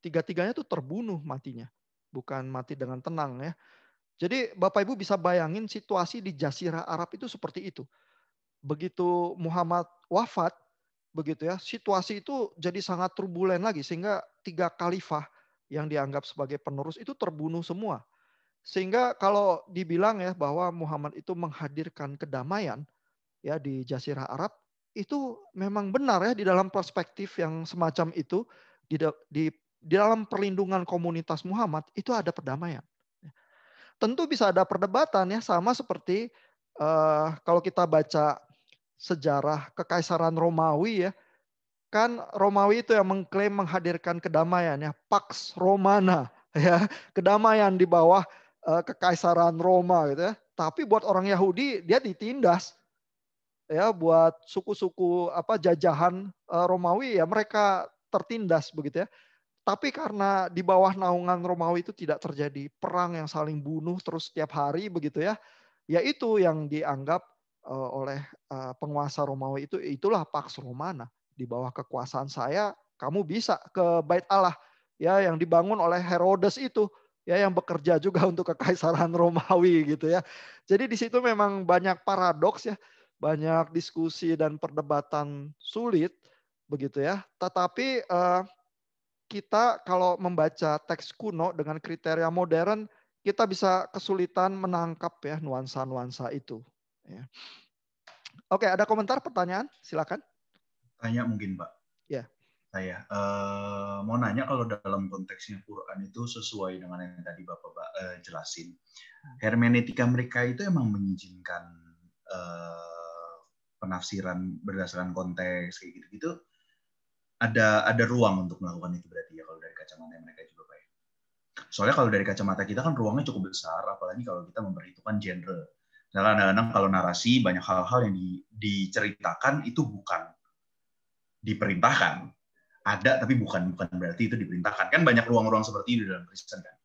tiga-tiganya tuh terbunuh matinya. Bukan mati dengan tenang ya. Jadi Bapak Ibu bisa bayangin situasi di Jazirah Arab itu seperti itu. Begitu Muhammad wafat, begitu ya, situasi itu jadi sangat turbulen lagi. Sehingga 3 khalifah yang dianggap sebagai penerus itu terbunuh semua. Sehingga kalau dibilang ya bahwa Muhammad itu menghadirkan kedamaian ya di Jazirah Arab, itu memang benar ya di dalam perspektif yang semacam itu, di dalam perlindungan komunitas Muhammad itu ada perdamaian. Tentu bisa ada perdebatan ya, sama seperti kalau kita baca sejarah Kekaisaran Romawi ya, kan Romawi itu yang mengklaim menghadirkan kedamaian ya, Pax Romana ya, kedamaian di bawah Kekaisaran Roma gitu ya. Tapi buat orang Yahudi dia ditindas ya, buat suku-suku jajahan Romawi ya mereka tertindas begitu ya. Tapi karena di bawah naungan Romawi itu tidak terjadi perang yang saling bunuh terus setiap hari begitu ya. Ya itu yang dianggap oleh penguasa Romawi itu, itulah Pax Romana. Di bawah kekuasaan saya kamu bisa ke Bait Allah ya yang dibangun oleh Herodes itu ya, yang bekerja juga untuk kekaisaran Romawi gitu ya. Jadi di situ memang banyak paradoks ya, banyak diskusi dan perdebatan sulit begitu ya. Tetapi kita kalau membaca teks kuno dengan kriteria modern, kita bisa kesulitan menangkap ya nuansa-nuansa itu. Ya. Oke, ada komentar, pertanyaan? Silakan. Tanya mungkin, Pak. Ya. Saya mau nanya kalau dalam konteksnya Quran itu sesuai dengan yang tadi Bapak jelasin. Hermeneutika mereka itu emang mengizinkan penafsiran berdasarkan konteks kayak gitu-gitu, ada ruang untuk melakukan itu berarti ya kalau dari kacamata mereka juga Pak. Soalnya kalau dari kacamata kita kan ruangnya cukup besar, apalagi kalau kita memperhitungkan genre. Karena kadang-kadang kalau narasi banyak hal-hal yang diceritakan itu bukan diperintahkan. Ada tapi bukan berarti itu diperintahkan. Kan banyak ruang-ruang seperti itu dalam Kristen kan.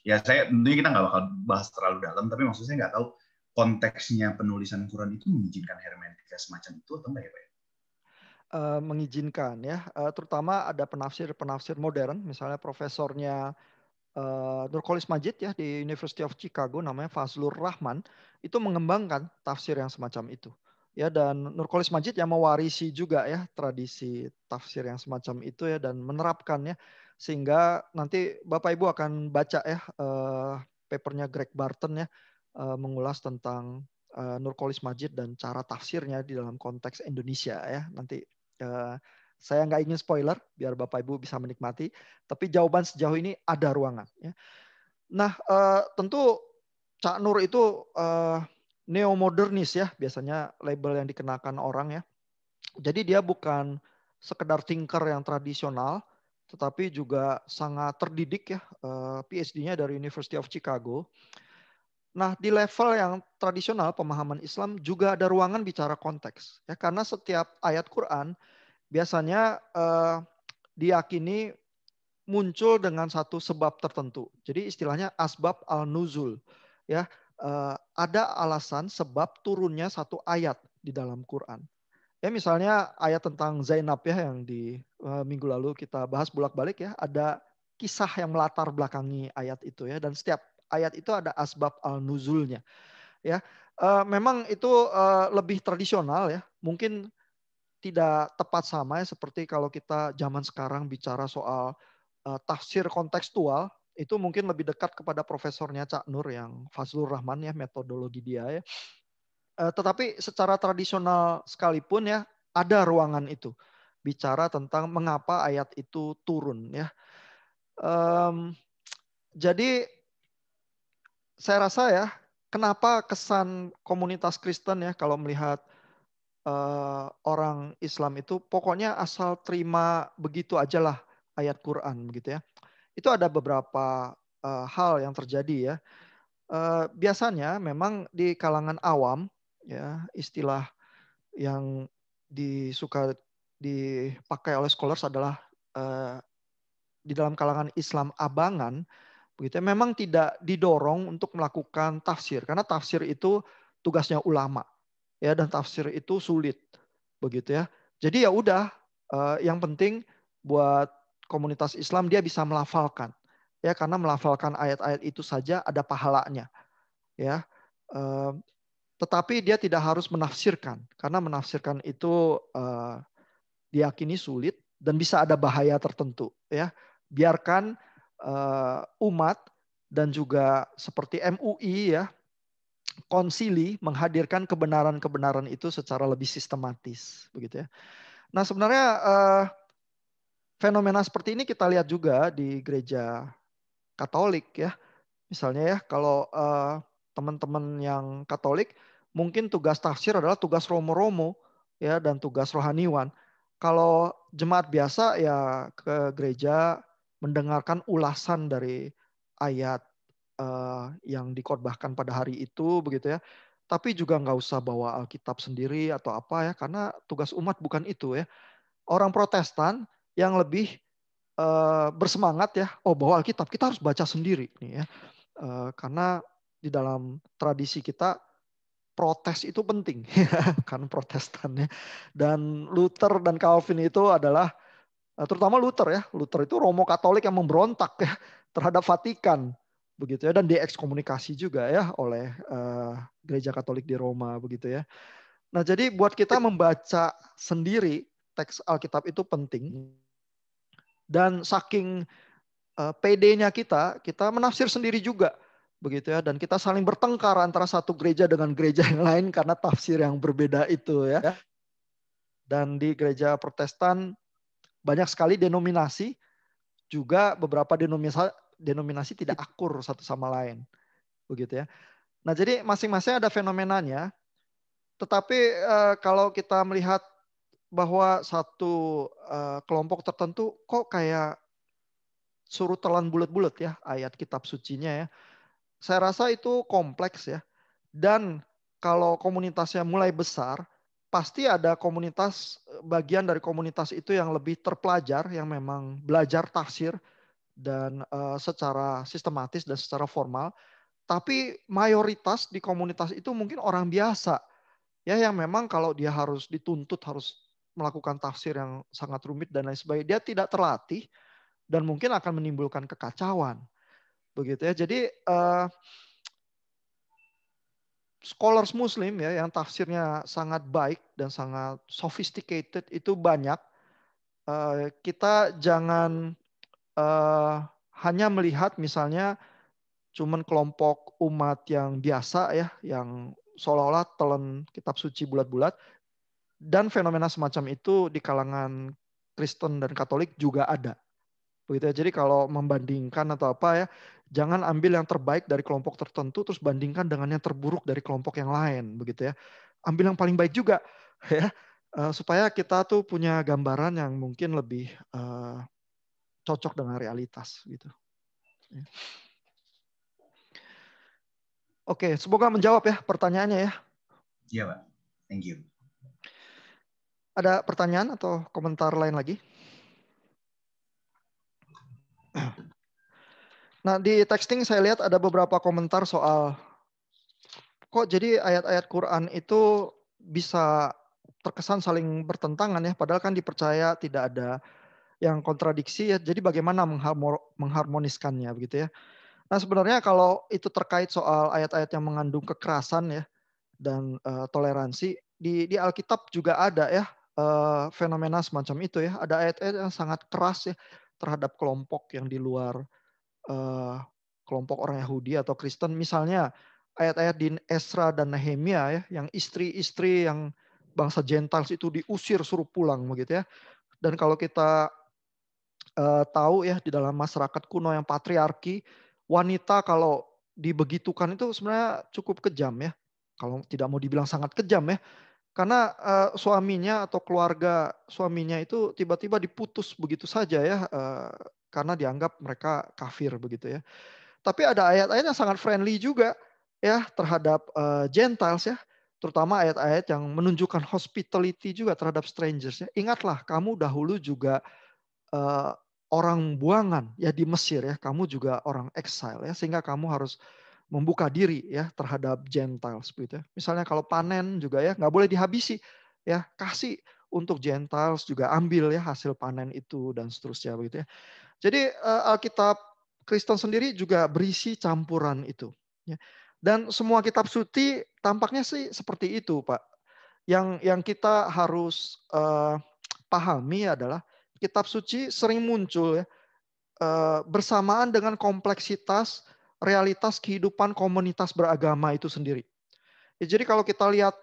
Ya saya tentunya kita nggak bakal bahas terlalu dalam, tapi maksud saya nggak tahu konteksnya penulisan Quran itu mengizinkan hermeneutika semacam itu atau enggak ya Pak? Mengizinkan ya, terutama ada penafsir modern, misalnya profesornya Nurkolis Majid ya di University of Chicago namanya Fazlur Rahman, itu mengembangkan tafsir yang semacam itu. Ya, dan Nurkolis Majid yang mewarisi juga ya tradisi tafsir yang semacam itu ya, dan menerapkannya sehingga nanti Bapak Ibu akan baca ya papernya Greg Barton ya, mengulas tentang Nurkolis Majid dan cara tafsirnya di dalam konteks Indonesia ya. Nanti saya nggak ingin spoiler biar Bapak Ibu bisa menikmati, tapi jawaban sejauh ini ada ruangan. Ya. Nah, tentu Cak Nur itu neomodernis ya, biasanya label yang dikenakan orang ya. Jadi dia bukan sekedar thinker yang tradisional, tetapi juga sangat terdidik ya, PhD-nya dari University of Chicago. Nah, di level yang tradisional pemahaman Islam juga ada ruangan bicara konteks ya, karena setiap ayat Quran biasanya diyakini muncul dengan satu sebab tertentu. Jadi istilahnya asbab al-nuzul. Ya, ada alasan sebab turunnya satu ayat di dalam Quran. Ya, misalnya ayat tentang Zainab ya yang di minggu lalu kita bahas bolak-balik ya, ada kisah yang melatar belakangi ayat itu ya, dan setiap ayat itu ada asbab al-nuzulnya. Ya, memang itu lebih tradisional ya. Mungkin tidak tepat sama ya seperti kalau kita zaman sekarang bicara soal tafsir kontekstual, itu mungkin lebih dekat kepada profesornya Cak Nur yang Fazlur Rahman ya, metodologi dia ya. Tetapi secara tradisional sekalipun ya ada ruangan itu bicara tentang mengapa ayat itu turun ya. Jadi saya rasa ya, kenapa kesan komunitas Kristen ya kalau melihat orang Islam itu pokoknya asal terima begitu aja lah ayat Quran begitu ya. Itu ada beberapa hal yang terjadi ya. Biasanya memang di kalangan awam ya, istilah yang suka dipakai oleh scholars adalah di dalam kalangan Islam abangan begitu ya, memang tidak didorong untuk melakukan tafsir karena tafsir itu tugasnya ulama ya, dan tafsir itu sulit begitu ya. Jadi ya udah, yang penting buat komunitas Islam dia bisa melafalkan ya, karena melafalkan ayat-ayat itu saja ada pahalanya ya. Tetapi dia tidak harus menafsirkan karena menafsirkan itu diyakini sulit dan bisa ada bahaya tertentu ya. Biarkan umat dan juga seperti MUI ya, konsili menghadirkan kebenaran-kebenaran itu secara lebih sistematis begitu ya. Nah, sebenarnya fenomena seperti ini kita lihat juga di gereja Katolik ya. Misalnya ya, kalau teman-teman yang Katolik mungkin tugas tafsir adalah tugas romo-romo ya, dan tugas rohaniwan. Kalau jemaat biasa ya ke gereja mendengarkan ulasan dari ayat yang dikhotbahkan pada hari itu begitu ya. Tapi juga nggak usah bawa Alkitab sendiri atau apa ya, karena tugas umat bukan itu ya. Orang Protestan yang lebih bersemangat ya, oh bawa Alkitab kita harus baca sendiri nih ya. Karena di dalam tradisi kita protes itu penting kan, Protestan ya. Dan Luther dan Calvin itu adalah terutama Luther ya. Luther itu Romo Katolik yang memberontak ya terhadap Vatikan begitu ya, dan diekskomunikasi juga ya oleh gereja Katolik di Roma begitu ya. Nah, jadi buat kita membaca sendiri teks Alkitab itu penting, dan saking PD-nya kita menafsir sendiri juga begitu ya, dan kita saling bertengkar antara satu gereja dengan gereja yang lain karena tafsir yang berbeda itu ya. Dan di gereja Protestan banyak sekali denominasi, juga beberapa denominasi tidak akur satu sama lain begitu ya. Nah, jadi masing-masing ada fenomenanya. Tetapi kalau kita melihat bahwa satu kelompok tertentu kok kayak suruh telan bulat-bulat ya ayat kitab sucinya ya. Saya rasa itu kompleks ya. Dan kalau komunitasnya mulai besar, pasti ada komunitas, bagian dari komunitas itu yang lebih terpelajar, yang memang belajar tafsir dan secara sistematis dan secara formal. Tapi mayoritas di komunitas itu mungkin orang biasa, ya yang memang kalau dia harus dituntut harus melakukan tafsir yang sangat rumit dan lain sebagainya, dia tidak terlatih dan mungkin akan menimbulkan kekacauan, begitu ya. Jadi scholars Muslim ya yang tafsirnya sangat baik dan sangat sophisticated itu banyak. Kita jangan hanya melihat misalnya cuman kelompok umat yang biasa ya, yang seolah-olah telan kitab suci bulat-bulat. Dan fenomena semacam itu di kalangan Kristen dan Katolik juga ada. Begitu ya. Jadi kalau membandingkan atau apa ya, jangan ambil yang terbaik dari kelompok tertentu terus bandingkan dengan yang terburuk dari kelompok yang lain, begitu ya. Ambil yang paling baik juga ya, supaya kita tuh punya gambaran yang mungkin lebih cocok dengan realitas gitu. Oke, semoga menjawab ya pertanyaannya ya. Iya, Pak. Thank you. Ada pertanyaan atau komentar lain lagi? Nah, di texting saya lihat ada beberapa komentar soal kok jadi ayat-ayat Quran itu bisa terkesan saling bertentangan ya, padahal kan dipercaya tidak ada yang kontradiksi ya. Jadi bagaimana mengharmoniskannya begitu ya. Nah, sebenarnya kalau itu terkait soal ayat-ayat yang mengandung kekerasan ya dan toleransi di Alkitab juga ada ya fenomena semacam itu ya. Ada ayat-ayat yang sangat keras ya terhadap kelompok yang di luar kelompok orang Yahudi atau Kristen. Misalnya ayat-ayat di Esra dan Nehemia ya, yang istri-istri yang bangsa Gentiles itu diusir suruh pulang begitu ya. Dan kalau kita tahu ya di dalam masyarakat kuno yang patriarki, wanita kalau dibegitukan itu sebenarnya cukup kejam ya. Kalau tidak mau dibilang sangat kejam ya. Karena suaminya atau keluarga suaminya itu tiba-tiba diputus begitu saja ya. Karena dianggap mereka kafir begitu ya. Tapi ada ayat-ayat yang sangat friendly juga ya terhadap Gentiles ya. Terutama ayat-ayat yang menunjukkan hospitality juga terhadap strangers ya. Ingatlah kamu dahulu juga orang buangan ya di Mesir ya. Kamu juga orang exile ya. Sehingga kamu harus membuka diri ya terhadap Gentiles begitu ya. Misalnya kalau panen juga ya nggak boleh dihabisi ya. Kasih untuk Gentiles juga ambil ya hasil panen itu dan seterusnya begitu ya. Jadi Alkitab Kristen sendiri juga berisi campuran itu. Ya. Dan semua kitab suci tampaknya sih seperti itu, Pak. Yang kita harus pahami adalah kitab suci sering muncul ya bersamaan dengan kompleksitas realitas kehidupan komunitas beragama itu sendiri. Ya, jadi kalau kita lihat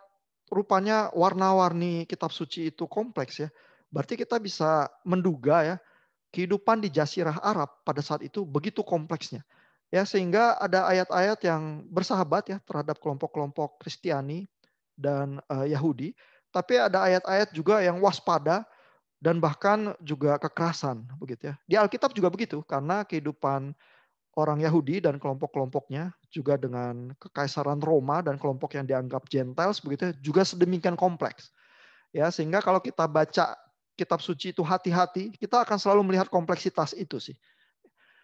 rupanya warna-warni kitab suci itu kompleks ya, berarti kita bisa menduga ya kehidupan di Jazirah Arab pada saat itu begitu kompleksnya. Ya, sehingga ada ayat-ayat yang bersahabat ya terhadap kelompok-kelompok Kristiani dan Yahudi, tapi ada ayat-ayat juga yang waspada dan bahkan juga kekerasan begitu ya. Di Alkitab juga begitu karena kehidupan orang Yahudi dan kelompok-kelompoknya juga dengan kekaisaran Roma dan kelompok yang dianggap Gentiles begitu ya, juga sedemikian kompleks. Ya, sehingga kalau kita baca kitab suci itu hati-hati, kita akan selalu melihat kompleksitas itu sih.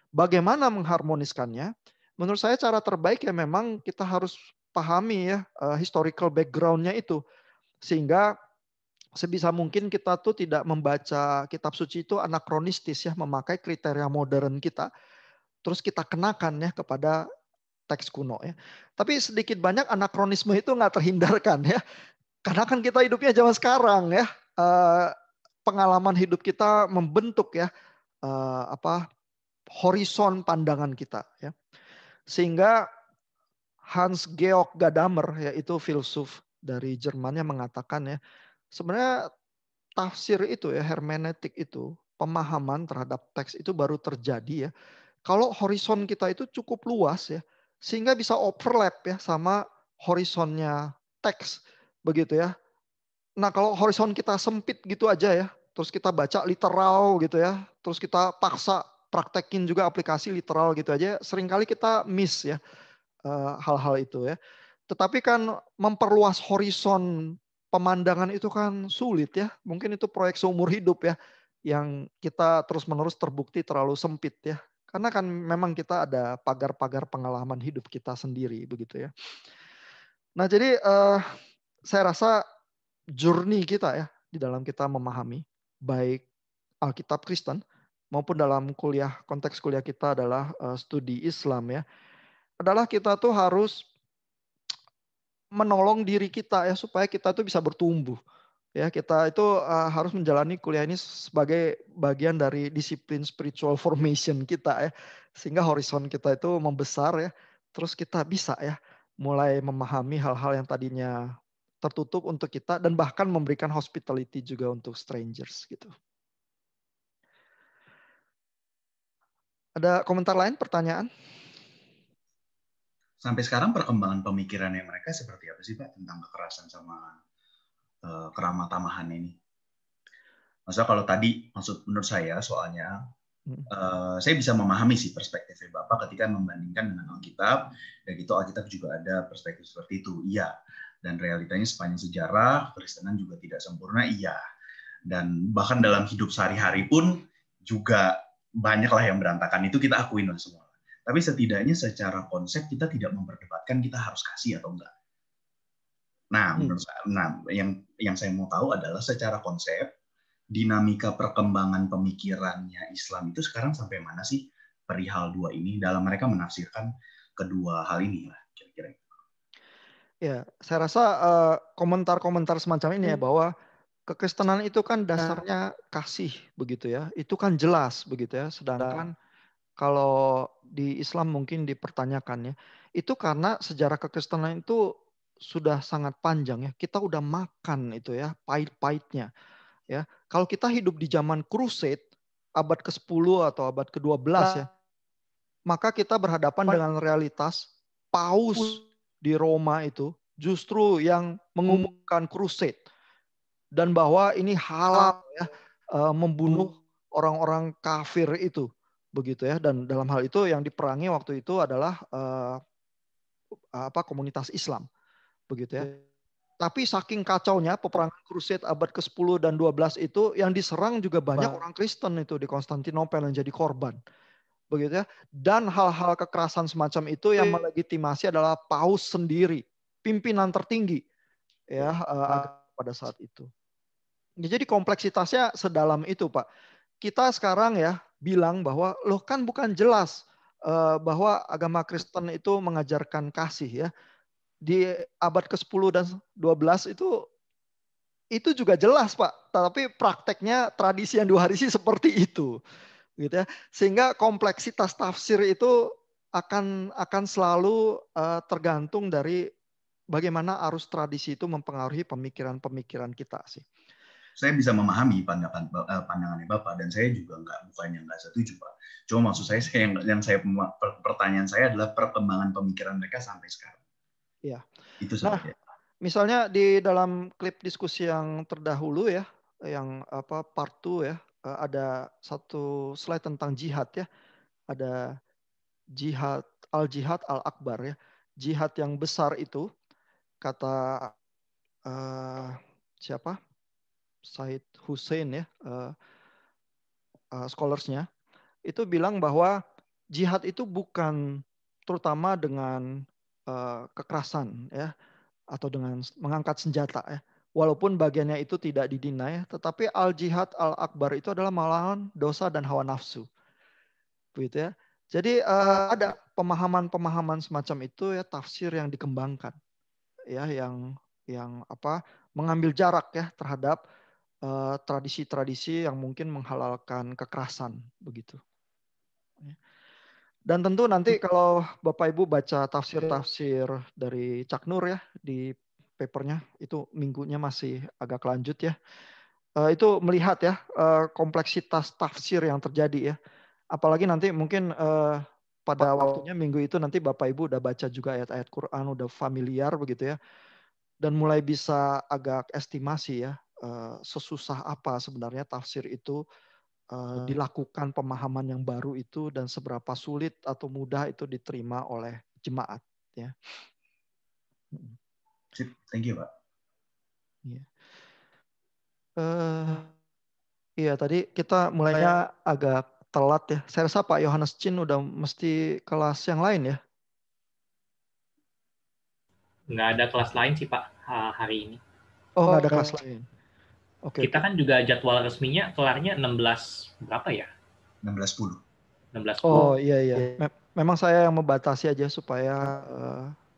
Bagaimana mengharmoniskannya? Menurut saya cara terbaik ya memang kita harus pahami ya historical background-nya itu. Sehingga sebisa mungkin kita tuh tidak membaca kitab suci itu anakronistis ya, memakai kriteria modern kita. Terus kita kenakan ya kepada teks kuno ya. Tapi sedikit banyak anakronisme itu nggak terhindarkan ya. Karena kan kita hidupnya zaman sekarang ya. Pengalaman hidup kita membentuk ya horizon pandangan kita ya. Sehingga Hans Georg Gadamer yaitu filsuf dari Jerman yang mengatakan ya, sebenarnya tafsir itu ya, hermeneutik itu, pemahaman terhadap teks itu baru terjadi ya kalau horizon kita itu cukup luas ya, sehingga bisa overlap ya sama horizonnya teks begitu ya. Nah, kalau horizon kita sempit gitu aja ya, terus kita baca literal gitu ya, terus kita paksa praktekin juga aplikasi literal gitu aja, seringkali kita miss ya hal-hal itu ya. Tetapi kan memperluas horizon pemandangan itu kan sulit ya. Mungkin itu proyek seumur hidup ya, yang kita terus-menerus terbukti terlalu sempit ya. Karena kan memang kita ada pagar-pagar pengalaman hidup kita sendiri begitu ya. Nah, jadi saya rasa journey kita ya di dalam kita memahami baik Alkitab Kristen maupun dalam konteks kuliah kita adalah studi Islam ya, adalah kita tuh harus menolong diri kita ya supaya kita tuh bisa bertumbuh. Ya, kita itu harus menjalani kuliah ini sebagai bagian dari disiplin spiritual formation kita ya. Sehingga horizon kita itu membesar ya. Terus kita bisa ya mulai memahami hal-hal yang tadinya tertutup untuk kita dan bahkan memberikan hospitality juga untuk strangers gitu. Ada komentar lain, pertanyaan? Sampai sekarang perkembangan pemikirannya mereka seperti apa sih Pak tentang kekerasan sama keramah tamahan ini? Maksudnya kalau tadi, menurut saya soalnya saya bisa memahami sih perspektifnya Bapak ketika membandingkan dengan Alkitab, dan itu Alkitab juga ada perspektif seperti itu, iya. Dan realitanya sepanjang sejarah, Kristenan juga tidak sempurna, iya. Dan bahkan dalam hidup sehari-hari pun juga banyaklah yang berantakan, itu kita akuin lah semua. Tapi setidaknya secara konsep kita tidak memperdebatkan kita harus kasih atau enggak. Nah, menurut saya, yang saya mau tahu adalah secara konsep, dinamika perkembangan pemikirannya Islam itu sekarang sampai mana sih perihal dua ini dalam mereka menafsirkan kedua hal ini lah kira-kira. Ya, saya rasa komentar-komentar semacam ini ya bahwa kekristenan itu kan dasarnya kasih begitu ya. Itu kan jelas begitu ya. Sedangkan kalau di Islam mungkin dipertanyakan ya. Itu karena sejarah kekristenan itu sudah sangat panjang ya. Kita udah makan itu ya, pahit-pahitnya. Ya, kalau kita hidup di zaman Crusade abad ke-10 atau abad ke-12 ya, maka kita berhadapan dengan realitas paus di Roma itu justru yang mengumumkan Crusade dan bahwa ini halal ya membunuh orang-orang kafir itu begitu ya, dan dalam hal itu yang diperangi waktu itu adalah komunitas Islam begitu ya. Tapi saking kacaunya peperangan Crusade abad ke-10 dan 12 itu yang diserang juga banyak orang Kristen itu di Konstantinopel yang jadi korban. Begitu ya. Dan hal-hal kekerasan semacam itu yang melegitimasi adalah paus sendiri, pimpinan tertinggi ya pada saat itu. Jadi kompleksitasnya sedalam itu, Pak. Kita sekarang ya bilang bahwa loh kan bukan jelas bahwa agama Kristen itu mengajarkan kasih ya. Di abad ke-10 dan 12 itu juga jelas, Pak. Tapi prakteknya tradisi yang diwarisi seperti itu. Gitu ya. Sehingga kompleksitas tafsir itu akan selalu tergantung dari bagaimana arus tradisi itu mempengaruhi pemikiran-pemikiran kita sih. Saya bisa memahami pandangannya Bapak, dan saya juga bukannya nggak setuju Pak. Cuma maksud saya pertanyaan saya adalah perkembangan pemikiran mereka sampai sekarang. Iya. Itu sebenarnya. Misalnya di dalam klip diskusi yang terdahulu ya, yang part 2 ya, ada satu slide tentang jihad ya. Ada jihad al-akbar ya. Jihad yang besar itu kata siapa? Said Hussein ya, scholarsnya itu bilang bahwa jihad itu bukan terutama dengan kekerasan ya, atau dengan mengangkat senjata ya. Walaupun bagiannya itu tidak didinai, tetapi al-jihad al-akbar itu adalah malahan dosa dan hawa nafsu. Begitu ya. Jadi ada pemahaman-pemahaman semacam itu ya, tafsir yang dikembangkan. Ya, yang mengambil jarak ya terhadap tradisi-tradisi yang mungkin menghalalkan kekerasan begitu. Dan tentu nanti kalau Bapak Ibu baca tafsir-tafsir dari Cak Nur ya di papernya, itu minggunya masih agak lanjut ya. Itu melihat ya kompleksitas tafsir yang terjadi ya. Apalagi nanti mungkin pada waktunya minggu itu nanti Bapak Ibu udah baca juga ayat-ayat Quran, udah familiar begitu ya. dan mulai bisa agak estimasi ya, sesusah apa sebenarnya tafsir itu dilakukan, pemahaman yang baru itu, dan seberapa sulit atau mudah itu diterima oleh jemaat ya. Sip, thank you Pak. Iya, tadi kita mulainya agak telat ya. Saya rasa Pak Yohanes Chin udah mesti kelas yang lain ya. Nggak ada kelas lain sih Pak hari ini. Oh, nggak ada kelas lain. Oke. Kita kan juga jadwal resminya kelarnya 16 berapa ya? 16.10. 16. Oh iya. Memang saya yang membatasi aja supaya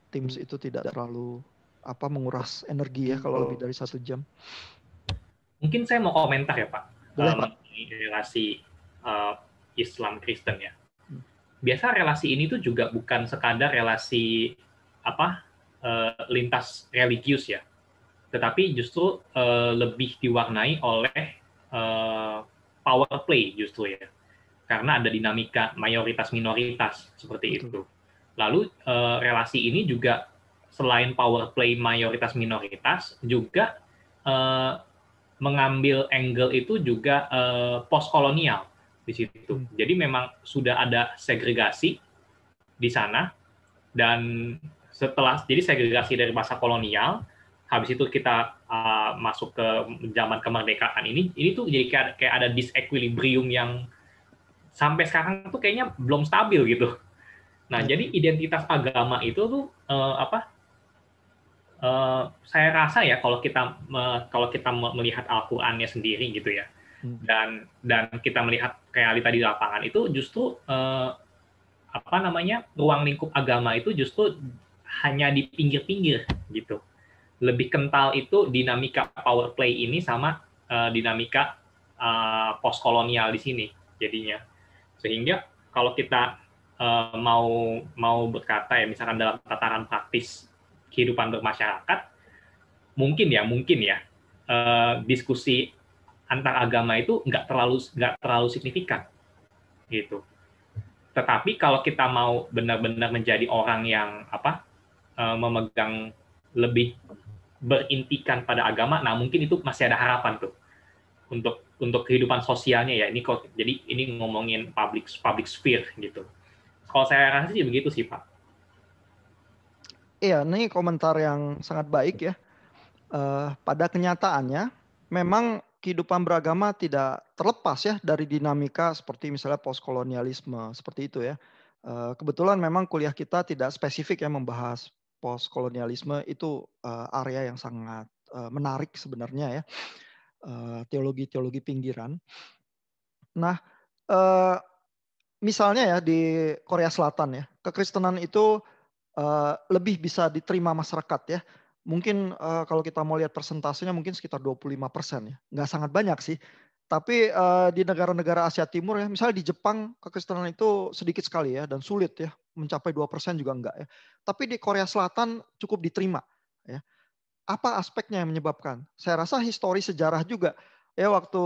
Teams itu tidak terlalu menguras energi ya kalau lebih dari 1 jam. Mungkin saya mau komentar ya Pak. Boleh, Pak. Relasi Islam Kristen ya. Biasa relasi ini tuh juga bukan sekadar relasi lintas religius ya, tetapi justru lebih diwarnai oleh power play justru ya, karena ada dinamika mayoritas minoritas seperti itu. Lalu relasi ini juga selain power play mayoritas minoritas juga mengambil angle itu juga postkolonial di situ. Jadi memang sudah ada segregasi di sana, dan jadi segregasi dari masa kolonial, habis itu kita masuk ke zaman kemerdekaan ini tuh jadi kayak ada disequilibrium yang sampai sekarang tuh kayaknya belum stabil gitu. Nah, jadi identitas agama itu tuh saya rasa ya kalau kita melihat Al-Qur'annya sendiri gitu ya, dan kita melihat realita di lapangan itu justru ruang lingkup agama itu justru hanya di pinggir-pinggir gitu. Lebih kental itu dinamika power play ini sama dinamika postkolonial di sini jadinya. Sehingga kalau kita mau berkata ya, misalkan dalam tataran praktis kehidupan bermasyarakat, mungkin ya diskusi antar agama itu nggak terlalu signifikan gitu. Tetapi kalau kita mau benar-benar menjadi orang yang memegang lebih berintikan pada agama, nah mungkin itu masih ada harapan tuh untuk kehidupan sosialnya ya. Jadi ini ngomongin public sphere gitu. Kalau saya rasa sih begitu sih Pak. Iya, ini komentar yang sangat baik ya. Pada kenyataannya, memang kehidupan beragama tidak terlepas ya dari dinamika seperti misalnya postkolonialisme seperti itu ya. Kebetulan memang kuliah kita tidak spesifik ya membahas postkolonialisme, itu area yang sangat menarik sebenarnya ya, teologi pinggiran. Nah, misalnya ya di Korea Selatan ya, kekristenan itu lebih bisa diterima masyarakat ya. Mungkin kalau kita mau lihat persentasenya mungkin sekitar 25% ya. Nggak sangat banyak sih. Tapi di negara-negara Asia Timur ya, misalnya di Jepang kekristenan itu sedikit sekali ya dan sulit ya, mencapai 2% juga enggak ya. Tapi di Korea Selatan cukup diterima ya. Apa aspeknya yang menyebabkan? Saya rasa histori sejarah juga ya, waktu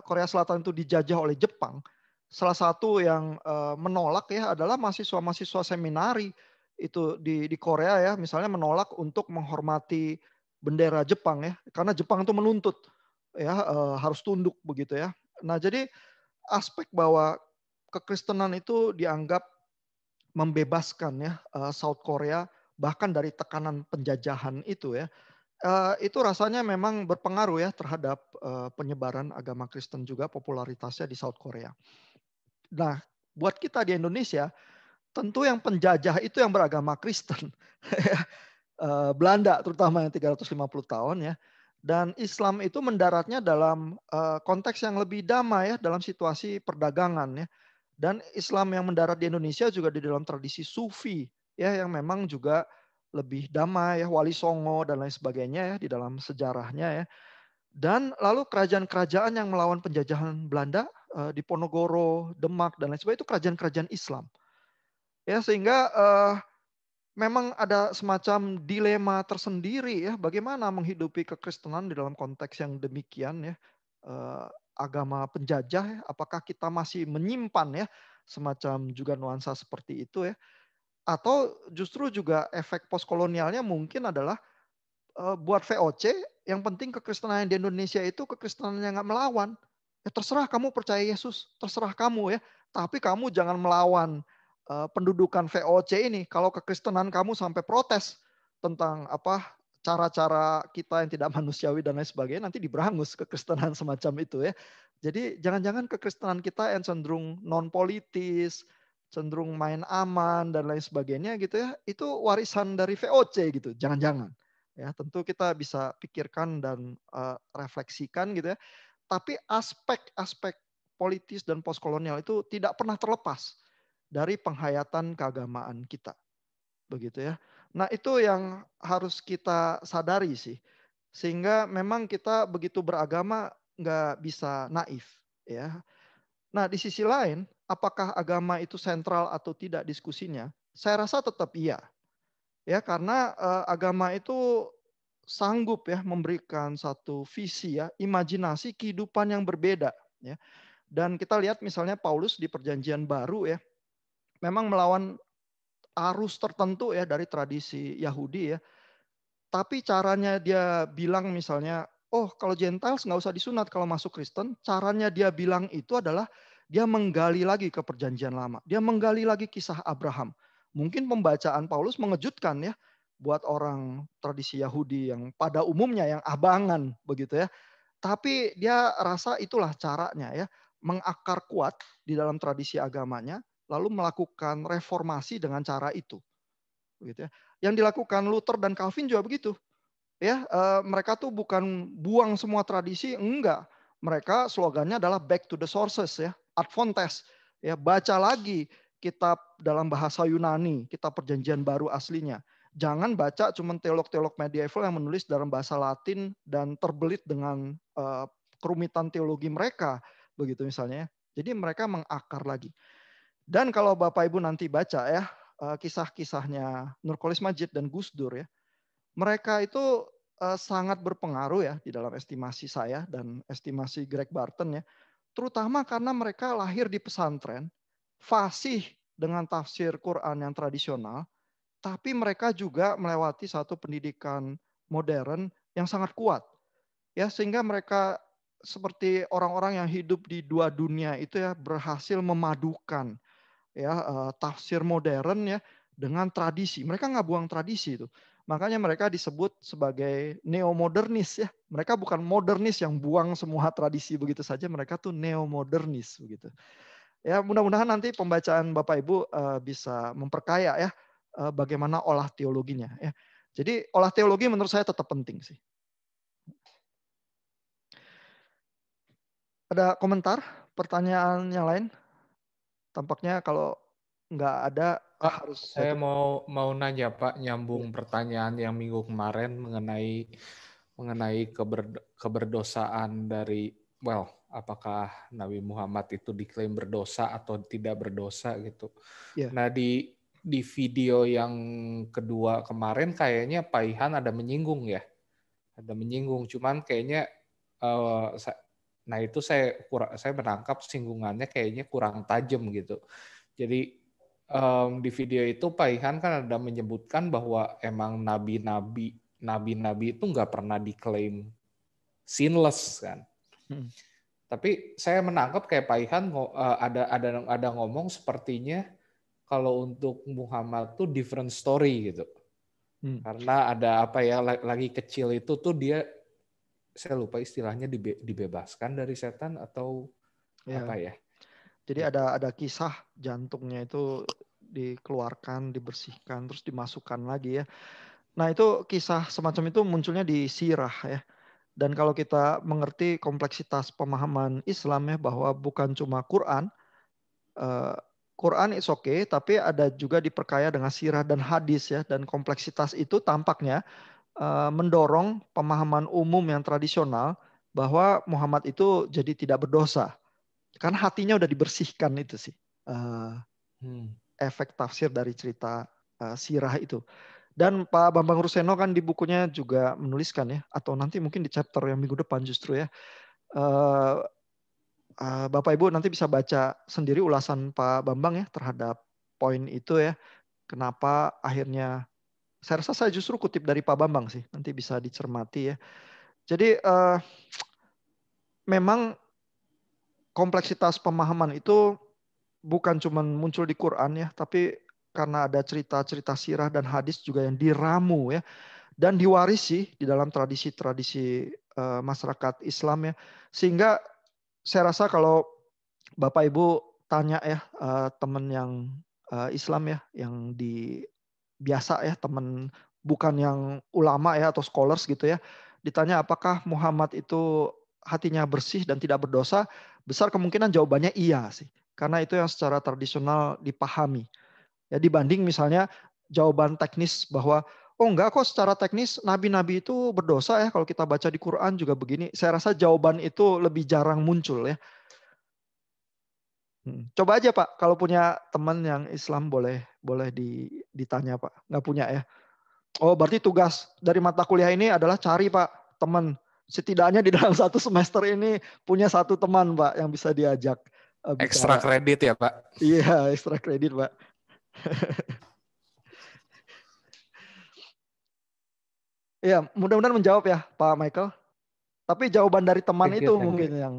Korea Selatan itu dijajah oleh Jepang, salah satu yang menolak ya adalah mahasiswa-mahasiswa seminari itu di Korea ya, misalnya menolak untuk menghormati bendera Jepang ya, karena Jepang itu menuntut ya harus tunduk begitu ya. Nah, jadi aspek bahwa kekristenan itu dianggap membebaskan ya South Korea bahkan dari tekanan penjajahan itu ya. Itu rasanya memang berpengaruh ya terhadap penyebaran agama Kristen juga, popularitasnya di South Korea. Nah, buat kita di Indonesia, tentu yang penjajah itu yang beragama Kristen. Belanda terutama yang 350 tahun ya. Dan Islam itu mendaratnya dalam konteks yang lebih damai ya, dalam situasi perdagangan ya. Dan Islam yang mendarat di Indonesia juga di dalam tradisi Sufi ya, yang memang juga lebih damai ya, Wali Songo dan lain sebagainya ya di dalam sejarahnya ya. Dan lalu kerajaan-kerajaan yang melawan penjajahan Belanda di Ponorogo, Demak dan lain sebagainya itu kerajaan-kerajaan Islam. Ya, sehingga memang ada semacam dilema tersendiri ya, bagaimana menghidupi kekristenan di dalam konteks yang demikian ya. Agama penjajah ya, apakah kita masih menyimpan ya semacam juga nuansa seperti itu ya, atau justru juga efek postkolonialnya mungkin adalah buat VOC, yang penting kekristenan di Indonesia itu kekristenan yang nggak melawan. Ya terserah kamu percaya Yesus, terserah kamu ya. Tapi kamu jangan melawan pendudukan VOC ini. Kalau kekristenan kamu sampai protes tentang apa cara-cara kita yang tidak manusiawi dan lain sebagainya, nanti diberangus kekristenan semacam itu ya. Jadi jangan-jangan kekristenan kita yang cenderung non politis, cenderung main aman dan lain sebagainya gitu ya, itu warisan dari VOC gitu. Jangan-jangan. Ya, tentu kita bisa pikirkan dan refleksikan gitu ya. Tapi aspek-aspek politis dan postkolonial itu tidak pernah terlepas dari penghayatan keagamaan kita. Begitu ya. Nah, itu yang harus kita sadari sih. Sehingga memang kita begitu beragama nggak bisa naif ya. Nah, di sisi lain, apakah agama itu sentral atau tidak diskusinya? Saya rasa tetap iya. Ya, karena agama itu sanggup ya memberikan satu visi ya, imajinasi kehidupan yang berbeda ya. Dan kita lihat misalnya Paulus di Perjanjian Baru ya, memang melawan arus tertentu ya dari tradisi Yahudi ya. Tapi caranya dia bilang misalnya, oh kalau Gentiles nggak usah disunat kalau masuk Kristen. Caranya dia bilang itu adalah dia menggali lagi ke Perjanjian Lama. Dia menggali lagi kisah Abraham. Mungkin pembacaan Paulus mengejutkan ya buat orang tradisi Yahudi yang pada umumnya yang abangan begitu ya. Tapi dia rasa itulah caranya ya, mengakar kuat di dalam tradisi agamanya, lalu melakukan reformasi dengan cara itu. Begitu ya. Yang dilakukan Luther dan Calvin juga begitu. Ya, mereka tuh bukan buang semua tradisi, enggak. Mereka slogannya adalah back to the sources ya, ad fontes. Ya, baca lagi kitab dalam bahasa Yunani, kitab Perjanjian Baru aslinya. Jangan baca cuma teolog-teolog medieval yang menulis dalam bahasa Latin dan terbelit dengan kerumitan teologi mereka, begitu misalnya. Jadi mereka mengakar lagi. Dan kalau Bapak Ibu nanti baca ya kisah-kisahnya Nurcholish Madjid dan Gus Dur ya, mereka itu sangat berpengaruh ya di dalam estimasi saya dan estimasi Greg Barton ya, terutama karena mereka lahir di pesantren, fasih dengan tafsir Quran yang tradisional, tapi mereka juga melewati satu pendidikan modern yang sangat kuat. Ya, sehingga mereka seperti orang-orang yang hidup di dua dunia itu ya berhasil memadukan ya tafsir modern ya dengan tradisi. Mereka nggak buang tradisi itu. Makanya mereka disebut sebagai neomodernis ya. Mereka bukan modernis yang buang semua tradisi begitu saja, mereka tuh neomodernis begitu. Ya, mudah-mudahan nanti pembacaan Bapak Ibu bisa memperkaya ya bagaimana olah teologinya ya. Jadi olah teologi menurut saya tetap penting sih. Ada komentar, pertanyaan yang lain? Tampaknya kalau nggak ada Pak, harus saya mau nanya Pak, nyambung pertanyaan yang minggu kemarin mengenai keberdosaan dari, apakah Nabi Muhammad itu diklaim berdosa atau tidak berdosa gitu. Yeah. Nah di video yang kedua kemarin kayaknya Pak Ihan ada menyinggung ya, cuman kayaknya nah itu saya menangkap singgungannya kayaknya kurang tajam gitu. Jadi di video itu Pak Ihan kan ada menyebutkan bahwa emang nabi-nabi itu nggak pernah diklaim sinless kan. Tapi saya menangkap kayak Pak Ihan ada ngomong sepertinya kalau untuk Muhammad tuh different story gitu. Karena ada apa ya, lagi kecil itu tuh dia, saya lupa istilahnya, dibebaskan dari setan atau apa ya. Jadi ada kisah jantungnya itu dikeluarkan, dibersihkan, terus dimasukkan lagi ya. Nah itu kisah semacam itu munculnya di sirah ya. Dan kalau kita mengerti kompleksitas pemahaman Islam ya, bahwa bukan cuma Quran, Quran is okay, tapi ada juga diperkaya dengan sirah dan hadis ya. Dan kompleksitas itu tampaknya mendorong pemahaman umum yang tradisional bahwa Muhammad itu jadi tidak berdosa. Karena hatinya udah dibersihkan itu sih. Efek tafsir dari cerita sirah itu. Dan Pak Bambang Ruseno kan di bukunya juga menuliskan ya, atau nanti mungkin di chapter yang minggu depan justru ya, Bapak Ibu nanti bisa baca sendiri ulasan Pak Bambang ya terhadap poin itu ya, kenapa akhirnya Saya rasa saya justru kutip dari Pak Bambang sih, nanti bisa dicermati ya. Jadi memang kompleksitas pemahaman itu bukan cuma muncul di Quran ya, tapi karena ada cerita-cerita sirah dan hadis juga yang diramu ya, dan diwarisi di dalam tradisi-tradisi masyarakat Islam ya. Sehingga saya rasa kalau Bapak Ibu tanya ya teman yang Islam ya, yang biasa ya, teman bukan yang ulama ya atau scholars gitu ya, ditanya apakah Muhammad itu hatinya bersih dan tidak berdosa, besar kemungkinan jawabannya iya sih. Karena itu yang secara tradisional dipahami. Ya dibanding misalnya jawaban teknis bahwa oh enggak kok secara teknis nabi-nabi itu berdosa ya, kalau kita baca di Quran juga begini. Saya rasa jawaban itu lebih jarang muncul ya. Coba aja Pak, kalau punya teman yang Islam boleh ditanya Pak. Nggak punya ya? Oh berarti tugas dari mata kuliah ini adalah cari Pak teman. Setidaknya di dalam satu semester ini punya satu teman Pak yang bisa diajak bicara. Ekstra kredit ya Pak? Iya, ekstra kredit Pak. Ya, mudah-mudahan menjawab ya Pak Michael. Tapi jawaban dari teman itu mungkin yang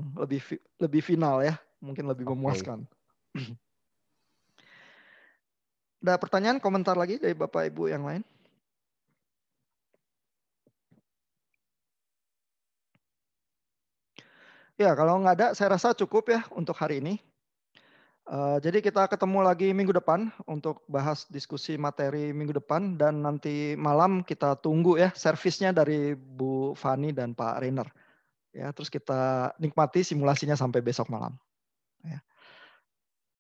lebih final ya, mungkin lebih memuaskan. Ada pertanyaan, komentar lagi dari Bapak Ibu yang lain? Ya, kalau nggak ada, saya rasa cukup ya untuk hari ini. Jadi kita ketemu lagi minggu depan untuk bahas diskusi materi minggu depan, dan nanti malam kita tunggu ya servisnya dari Bu Fani dan Pak Rainer. Ya, terus kita nikmati simulasinya sampai besok malam. Ya.